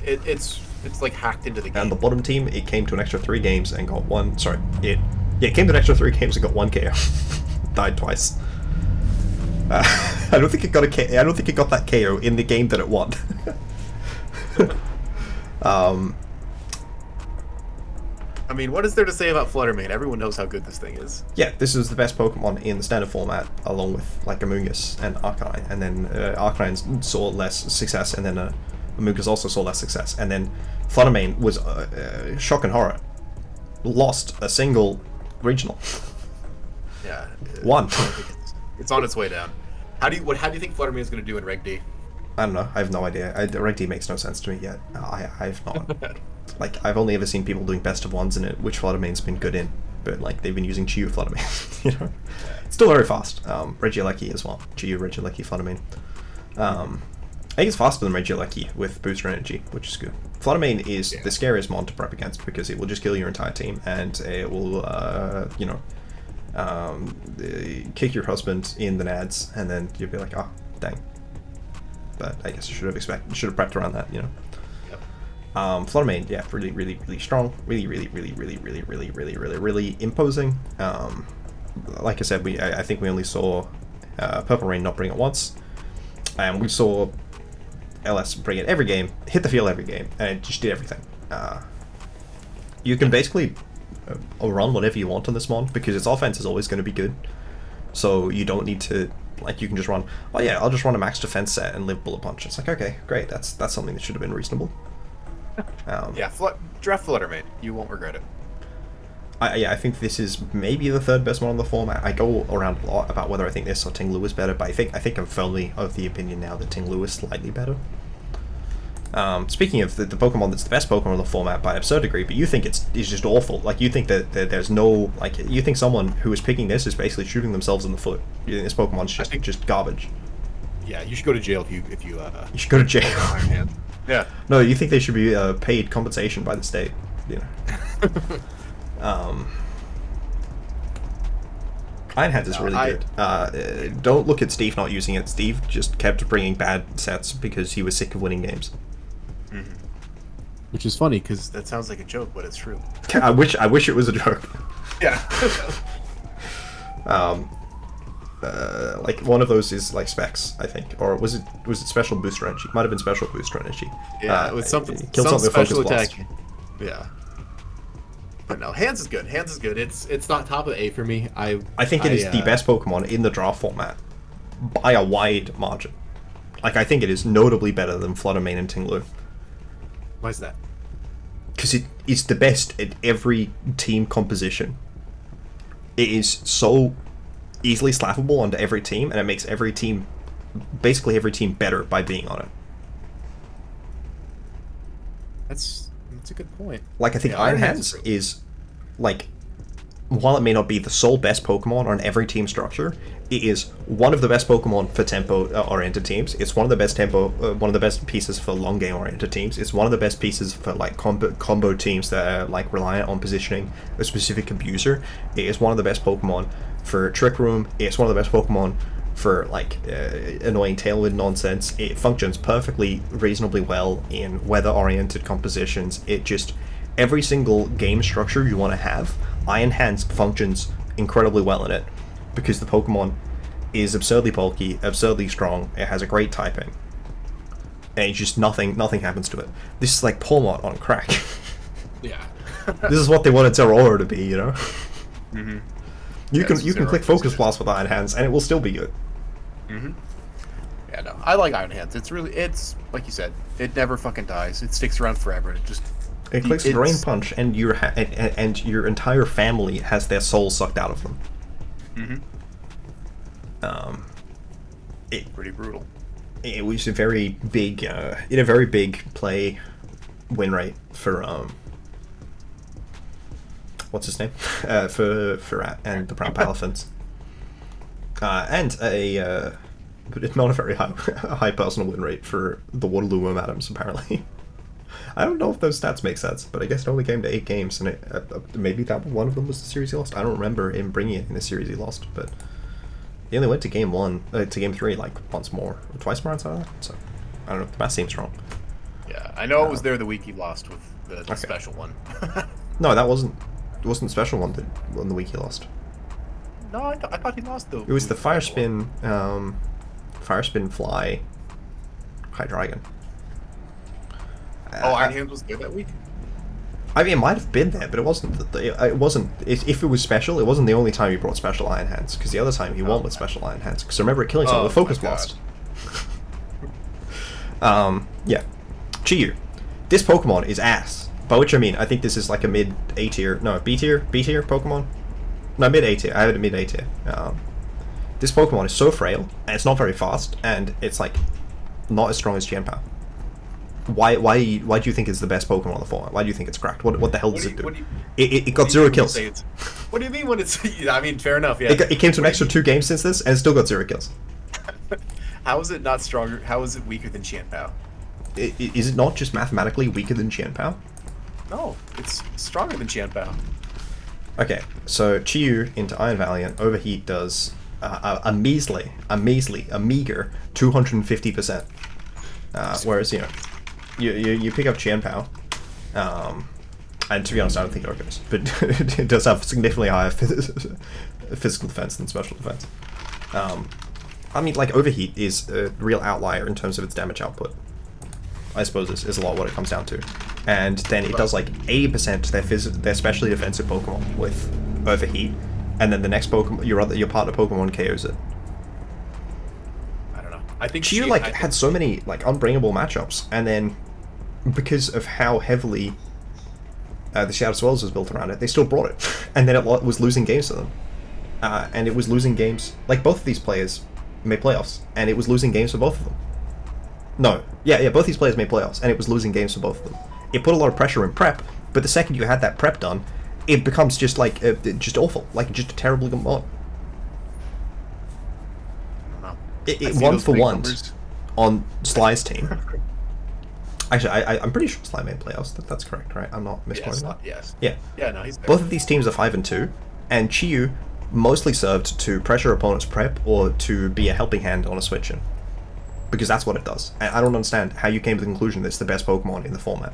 it's like hacked into the game. And the bottom team, it came to an extra 3 games and got 1... Sorry, it came to an extra 3 games and got 1 KO. Died twice. I don't think it got that KO in the game that it won. I mean, what is there to say about Fluttermane? Everyone knows how good this thing is. Yeah, this is the best Pokemon in the standard format, along with like Amoonguss and Arcanine, and then Arcanine saw less success, and then Amoonguss also saw less success, and then Fluttermane was shock and horror. Lost a single regional. Yeah. One. It's on its way down. How do you think Fluttermane is going to do in Reg D? I don't know. I have no idea. Reg D makes no sense to me yet. I have not like, I've only ever seen people doing best of ones in it, which Fluttermane's been good in, but like they've been using Chiyu Fluttermane, you know. It's still very fast. Regieleki as well. Chiyu, Regieleki, Fluttermane. I think it's faster than Regieleki with booster energy, which is good. Fluttermane is the scariest mon to prep against because it will just kill your entire team, and it will, you know, kick your husband in the nads, and then you'll be like, oh, dang. But I guess I should have prepped around that, you know. Fluttermane, yeah, really, really, really strong, really, really, really, really, really, really, really, really, really imposing. Like I said, I think we only saw Purple Rain not bring it once, and we saw LS bring it every game, hit the field every game, and it just did everything. You can basically run whatever you want on this mon because its offense is always going to be good, so you don't need to, like, you can just run, oh yeah, I'll just run a max defense set and live bullet punch. It's like, okay, great, that's something that should have been reasonable. Yeah, draft Fluttermane. You won't regret it. I think this is maybe the third best one on the format. I go around a lot about whether I think this or Ting-Lu is better, but I think I'm firmly of the opinion now that Ting-Lu is slightly better. Speaking of the Pokemon that's the best Pokemon on the format by an absurd degree, but you think it's just awful. Like, you think that there's no, like, you think someone who is picking this is basically shooting themselves in the foot. You think this Pokemon's just garbage. Yeah, you should go to jail if you You should go to jail. Iron Hand. Yeah. No, you think they should be paid compensation by the state, you know. Iron Hands is really good. Don't look at Steve not using it. Steve just kept bringing bad sets because he was sick of winning games. Mm-hmm. Which is funny because That sounds like a joke, but it's true. I wish it was a joke. Yeah. Like, one of those is like Specs, I think, or was it special booster energy? Might have been special booster energy. Yeah, with something, kill some something special focus attack. blast. Yeah. But no, Hands is good. Hands is good. it's not top of the A for me. I think it is the best Pokemon in the draft format by a wide margin. Like, I think it is notably better than Fluttermane and Ting-Lu. Why is that? Because it's the best at every team composition. It is so easily slappable onto every team, and it makes basically every team better by being on it. That's a good point. Like, I think Yeah, Iron Iron Hands Hands is, like, while it may not be the sole best Pokemon on every team structure, it is one of the best Pokemon for tempo-oriented teams. It's one of the best one of the best pieces for long game-oriented teams. It's one of the best pieces for, like, combo teams that are, like, reliant on positioning a specific abuser. It is one of the best Pokemon for Trick Room. It's one of the best Pokemon for, like, annoying Tailwind nonsense. It functions perfectly, reasonably well in weather-oriented compositions. It just, every single game structure you want to have, Iron Hands functions incredibly well in it, because the Pokemon is absurdly bulky, absurdly strong, it has a great typing, and it's just nothing happens to it. This is like Pawmot on crack. Yeah. This is what they wanted Zeraora to be, you know? Mm-hmm. You can Zeraora click is Focus good. Blast with Iron Hands, and it will still be good. Mm-hmm. Yeah, no, I like Iron Hands. It's like you said, it never fucking dies. It sticks around forever. It clicks Drain Punch, and and your entire family has their soul sucked out of them. Mm-hmm. Pretty brutal. It was a very big, in a very big play win rate for what's his name, for Rat and the Brown Elephants, and but not a very high personal win rate for the Waterloo Adams, apparently. I don't know if those stats make sense, but I guess it only came to 8 games, and maybe that one of them was the series he lost. I don't remember him bringing it in the series he lost, but he only went to game 3 like once more, or twice more outside of that. So I don't know. The math seems wrong. Yeah, I know it was there the week he lost with the special one. No, it wasn't the special one that won the week he lost. No, I thought he lost though. It was the Fire Spin Fly Hydreigon. Iron Hands was there that week? I mean, it might have been there, but it wasn't. It wasn't. If it was special, it wasn't the only time he brought special Iron Hands. Because the other time he won with special Iron Hands. Because remember it killing someone with Focus Blast. Yeah, Chiyu. This Pokemon is ass. By which I mean, I think this is like a mid A tier, no, B tier Pokemon. No, mid A tier. I have it at mid A tier. This Pokemon is so frail, and it's not very fast, and it's like not as strong as Genpow. Why do you think it's the best Pokemon on the format? Why do you think it's cracked? What the hell does it do? It got what do 0 you mean kills. when you say what do you mean when it's? I mean, fair enough. Yeah. It came to an extra 2 games since this, and it still got 0 kills. How is it not stronger? How is it weaker than Qianpao? Is it not just mathematically weaker than Qianpao? No, it's stronger than Qianpao. Okay, so Chi-Yu into Iron Valiant, Overheat does a measly, a meager 250%. Whereas, you pick up Qianpao, and to be honest, I don't think it goes, but it does have significantly higher physical defense than special defense. I mean, like, Overheat is a real outlier in terms of its damage output. I suppose is a lot what it comes down to. And then it does like 80% their specially defensive Pokemon with Overheat, and then the next Pokemon, your partner Pokemon KOs it. I don't know. I think Chi-Yu had so many like unbringable matchups, and then because of how heavily the Shadow Swells was built around it, they still brought it, and then it was losing games to them, and it was losing games. Like both of these players made playoffs, and it was losing games for both of them. No, yeah, both these players made playoffs, and it was losing games for both of them. It put a lot of pressure in prep, but the second you had that prep done, it becomes just like just awful, like just a terrible game mod. I don't know. It 1-for-1 on Sly's team. Actually, I'm pretty sure Sly made playoffs. That's correct, right? I'm not misquoting that. Yes. Yeah. Yeah, no, he's there. Both of these teams are 5-2, and Chi-Yu mostly served to pressure opponents' prep or to be a helping hand on a switch-in. Because that's what it does. I don't understand how you came to the conclusion that it's the best Pokemon in the format.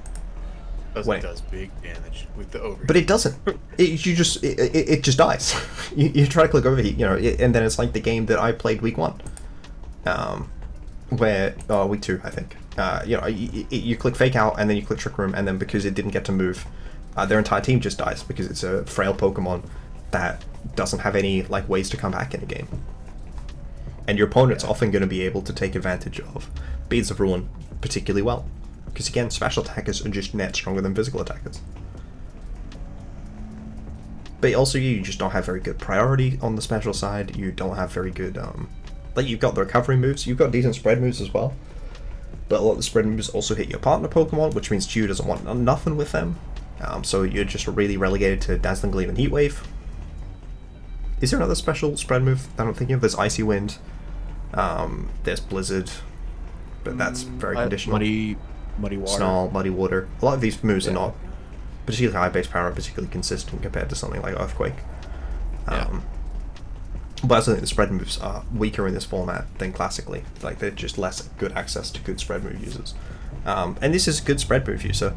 It does big damage with the Overheat. But it doesn't. It just dies. You try to click Overheat, and then it's like the game that I played week 1. Week 2, I think. You click Fake Out, and then you click Trick Room, and then because it didn't get to move, their entire team just dies because it's a frail Pokemon that doesn't have any like ways to come back in a game. And your opponent's often going to be able to take advantage of Beads of Ruin particularly well. Because again, special attackers are just net stronger than physical attackers. But also you just don't have very good priority on the special side, you don't have very good, like you've got the recovery moves, you've got decent spread moves as well. But a lot of the spread moves also hit your partner Pokemon, which means Chi-Yu doesn't want nothing with them. So you're just really relegated to Dazzling Gleam and Heat Wave. Is there another special spread move that I'm thinking of? There's Icy Wind. There's Blizzard, but that's very conditional. Muddy Water. Snarl, Muddy Water. A lot of these moves are not particularly high base power, particularly consistent compared to something like Earthquake. But I also think the spread moves are weaker in this format than classically. Like they're just less good access to good spread move users. And this is a good spread move user,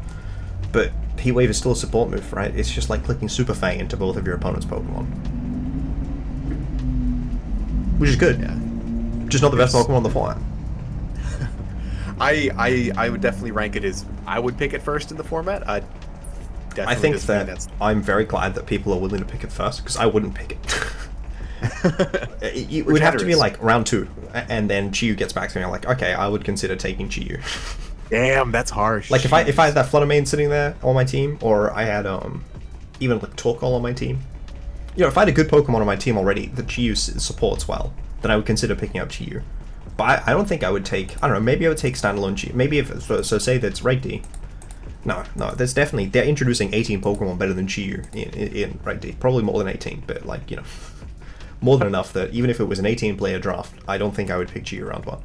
but Heat Wave is still a support move, right? It's just like clicking Super Fang into both of your opponent's Pokemon. Which is good. Yeah. Just not the best Pokemon on the format. I would definitely rank it as I would pick it first in the format. I think that I'm very glad that people are willing to pick it first, because I wouldn't pick it. It would have to be like round 2, and then Chi-Yu gets back to me. I'm like, okay, I would consider taking Chi-Yu. Damn, that's harsh. Like if I had that Flutter Mane sitting there on my team, or I had even like Torkoal on my team. If I had a good Pokemon on my team already that Chi-Yu supports well, then I would consider picking up Chi-Yu. But I don't think I would take, I don't know, maybe I would take standalone Chi-Yu. Maybe if, so say that's Reg D. No, there's definitely, they're introducing 18 Pokemon better than Chi-Yu in Reg D. Probably more than 18, but like, more than enough that even if it was an 18 player draft, I don't think I would pick Chi-Yu round 1.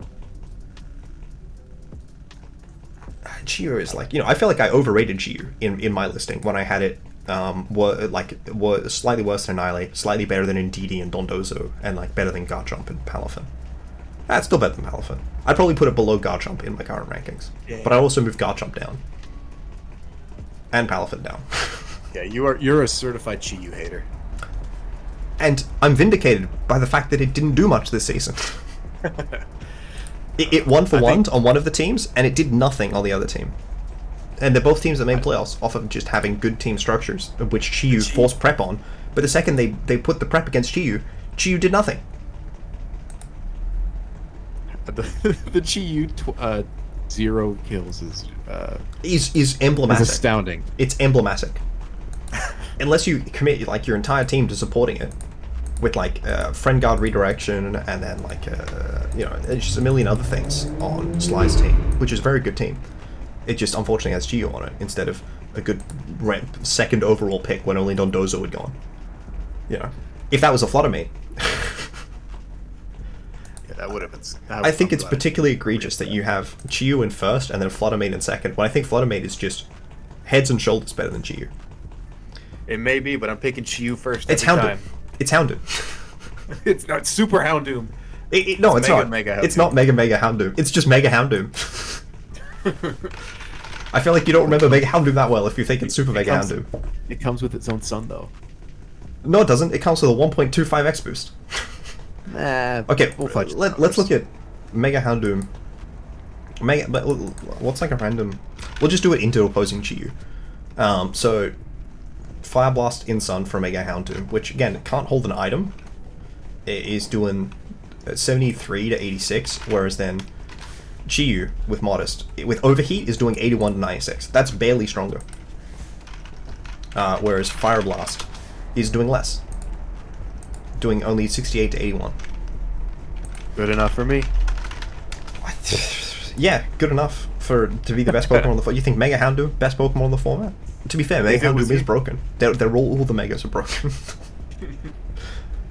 Chi-Yu is like, I feel like I overrated Chi-Yu in my listing when I had it. Were slightly worse than Annihilate, slightly better than Indeedee and Dondozo, and like better than Garchomp and Palafin. It's still better than Palafin. I'd probably put it below Garchomp in my current rankings, but I also moved Garchomp down and Palafin down. Yeah, you're a certified Chi-Yu hater, and I'm vindicated by the fact that it didn't do much this season. It 1-for-1 on one of the teams, and it did nothing on the other team. And they're both teams that made playoffs off of just having good team structures, which Chi-Yu forced prep on. But the second they put the prep against Chi-Yu did nothing. The Chi-Yu 0 kills is emblematic. Is astounding. It's emblematic. Unless you commit like your entire team to supporting it with like friend guard redirection and then like just a million other things on Sly's team, which is a very good team. It just unfortunately has Chi-Yu on it instead of a good second overall pick when only Dondozo had gone. You know, if that was a Flutter Mate. Yeah, that would have been. I think it's particularly egregious that you have Chi-Yu in first and then Flutter Mate in second, when I think Flutter Mate is just heads and shoulders better than Chi-Yu. It may be, but I'm picking Chi-Yu first. It's every Houndoom. time. It's Houndoom. It's not Super Houndoom. No, it's not. Mega It's not Mega Houndoom. It's just Mega Houndoom. I feel like you don't remember Mega Houndoom that well if you think it's Super Mega Houndoom. It comes with its own son, though. No, it doesn't. It comes with a 1.25x boost. Okay, we'll fudge let's look at Mega Houndoom. What's like a random... We'll just do it into opposing Chi-Yu. So, Fire Blast in Sun for Mega Houndoom, which again, can't hold an item. It is doing 73 to 86, whereas then Chi-Yu with Modest, with Overheat, is doing 81 to 96. That's barely stronger. Whereas Fire Blast is doing less. Doing only 68 to 81. Good enough for me. Yeah, good enough to be the best Pokemon on the format. You think Mega Houndoom, best Pokemon on the format? To be fair, Mega Houndoom is broken. They're all the Megas are broken.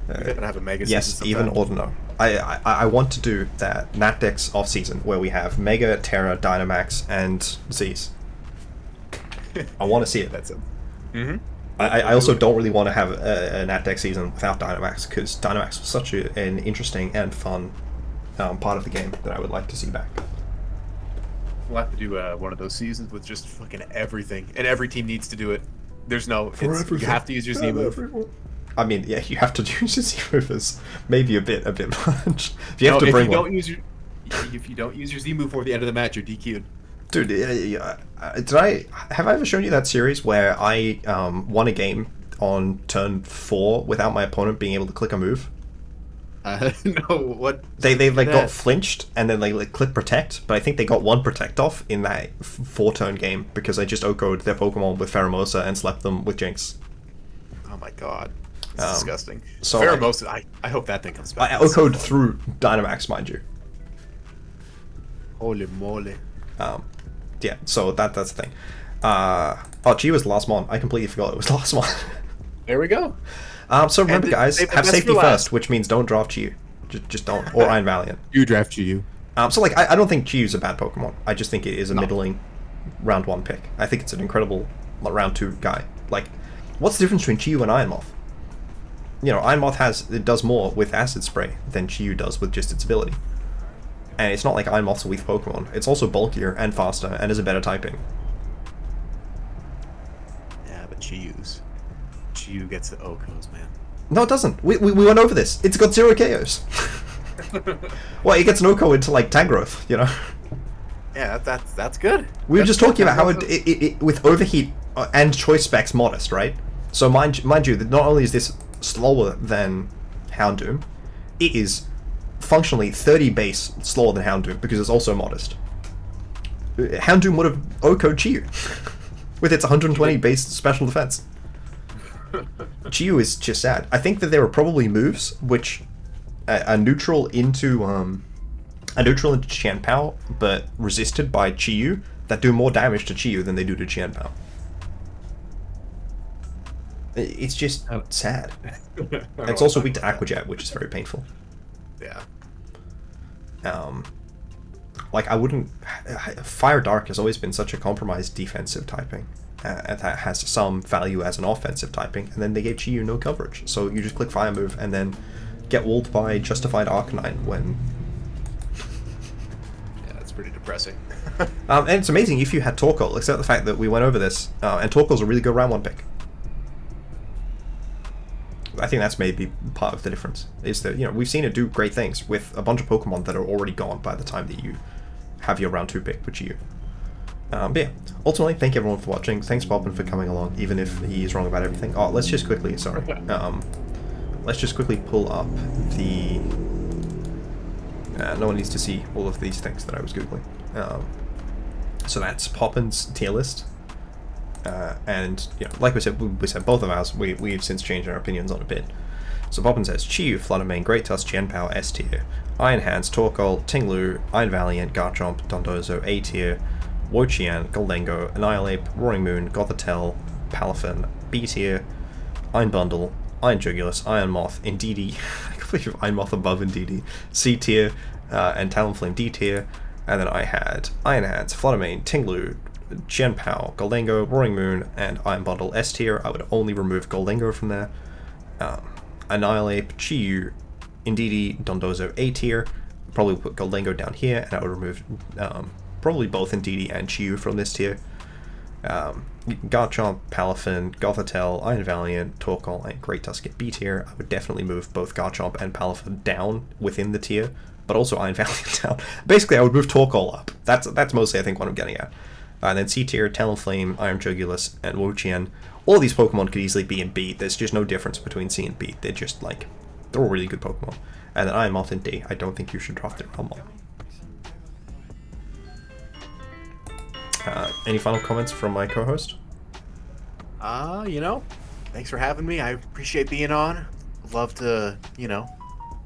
We're gonna have a Mega yes, season even sometime. Ordino. I want to do that Natdex off season where we have Mega, Terra, Dynamax, and Z's. I want to see it. That's it. Mm-hmm. I also don't really want to have a Natdex season without Dynamax, because Dynamax was such an interesting and fun part of the game that I would like to see back. We'll have to do one of those seasons with just fucking everything, and every team needs to do it. There's no, you have to use your Z move. I mean, yeah, you have to use your Z move as maybe a bit much. If you have to bring one. If you don't use your Z move before the end of the match, you're DQ'd. Dude, have I ever shown you that series where I won a game on turn 4 without my opponent being able to click a move? No, what? They like got flinched and then they like click protect, but I think they got one protect off in that 4-turn game because I just OHKO'd their Pokemon with Pheromosa and slept them with Jinx. Oh my god. It's disgusting. So Pheromosa, I hope that thing comes back. I OHKO'd through Dynamax, mind you. Holy moly. Yeah, so that's the thing. Chi was the last one. I completely forgot it was the last one. There we go. So remember, guys, have safety first, which means don't draft Chi. Just don't. Or Iron Valiant. You draft Chi-Yu. So, like, I don't think Chi-Yu's a bad Pokemon. I just think it is a middling round 1 pick. I think it's an incredible round 2 guy. Like, what's the difference between Chi-Yu and Iron Moth? You know, Iron Moth does more with Acid Spray than Chi-Yu does with just its ability. And it's not like Iron Moth's a weak Pokemon. It's also bulkier and faster and is a better typing. Yeah, but Chi-Yu gets the OHKOs, man. No, it doesn't. We went over this. It's got 0 KOs. Well, it gets an OHKO into, like, tag growth, you know? Yeah, that's good. We were just talking about how it with Overheat and Choice Specs Modest, right? So mind you, that not only is this slower than Houndoom, it is functionally 30 base slower than Houndoom because it's also Modest. Houndoom would have OHKO'd Chi-Yu with its 120 base special defense. Chi-Yu is just sad. I think that there are probably moves which are neutral into Qianpao, but resisted by Chi-Yu, that do more damage to Chi-Yu than they do to Qianpao. It's just sad. It's also weak to Aqua Jet, which is very painful. Yeah. Like, I wouldn't... Fire Dark has always been such a compromised defensive typing. And that has some value as an offensive typing, and then they gave Chi-Yu no coverage. So you just click Fire Move and then get walled by Justified Arcanine when... Yeah, that's pretty depressing. And it's amazing if you had Torkoal, except the fact that we went over this, and Torkoal's a really good round 1 pick. I think that's maybe part of the difference, is that, you know, we've seen it do great things with a bunch of Pokemon that are already gone by the time that you have your round 2 pick with Chi-Yu. But yeah, ultimately, thank you everyone for watching. Thanks Poppin for coming along, even if he is wrong about everything. Oh, let's just quickly, sorry. Let's just quickly pull up the... no one needs to see all of these things that I was Googling. So that's Poppin's tier list. And, you know, like we said both of ours, we've since changed our opinions on a bit. So Poppin says, Chi-Yu, Flutter Mane, Great Tusk, Qianpao, S tier. Iron Hands, Torkoal, Tinglu, Iron Valiant, Garchomp, Dondozo, A tier. Wo-Chien, Goldengo, Annihilate, Roaring Moon, Gothitelle, Palafin, B tier, Iron Bundle, Iron Jugulus, Iron Moth, Indeedee, I can't believe Iron Moth above Indeedee, C tier, and Talonflame D tier, and then I had Iron Hands, Fluttermane, Tinglu, Genpao, Goldengo, Roaring Moon, and Iron Bundle S tier. I would only remove Goldengo from there. Annihilate, Chi-Yu, Indeedee, Dondozo A tier. Probably put Goldengo down here, and I would remove probably both Indeedee and Chi-Yu from this tier. Garchomp, Palafin, Gothitelle, Iron Valiant, Torkoal, and Great Tusk at B tier. I would definitely move both Garchomp and Palafin down within the tier, but also Iron Valiant down. Basically, I would move Torkoal up. That's mostly, I think, what I'm getting at. And then C tier, Talonflame, Iron Jugulus, and Wo-Chien. All of these Pokemon could easily be in B. There's just no difference between C and B. They're just, like, they're all really good Pokemon. And then Iron Moth in D. I don't think you should draft it Realmon. Any final comments from my co-host? Thanks for having me. I appreciate being on. Love to,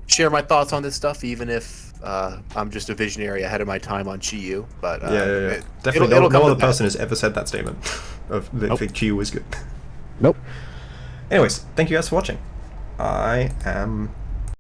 share my thoughts on this stuff, even if I'm just a visionary ahead of my time on Chi-Yu. But yeah. Definitely no other person has ever said that statement of they think Chi-Yu is good. Nope. Anyways, thank you guys for watching. I am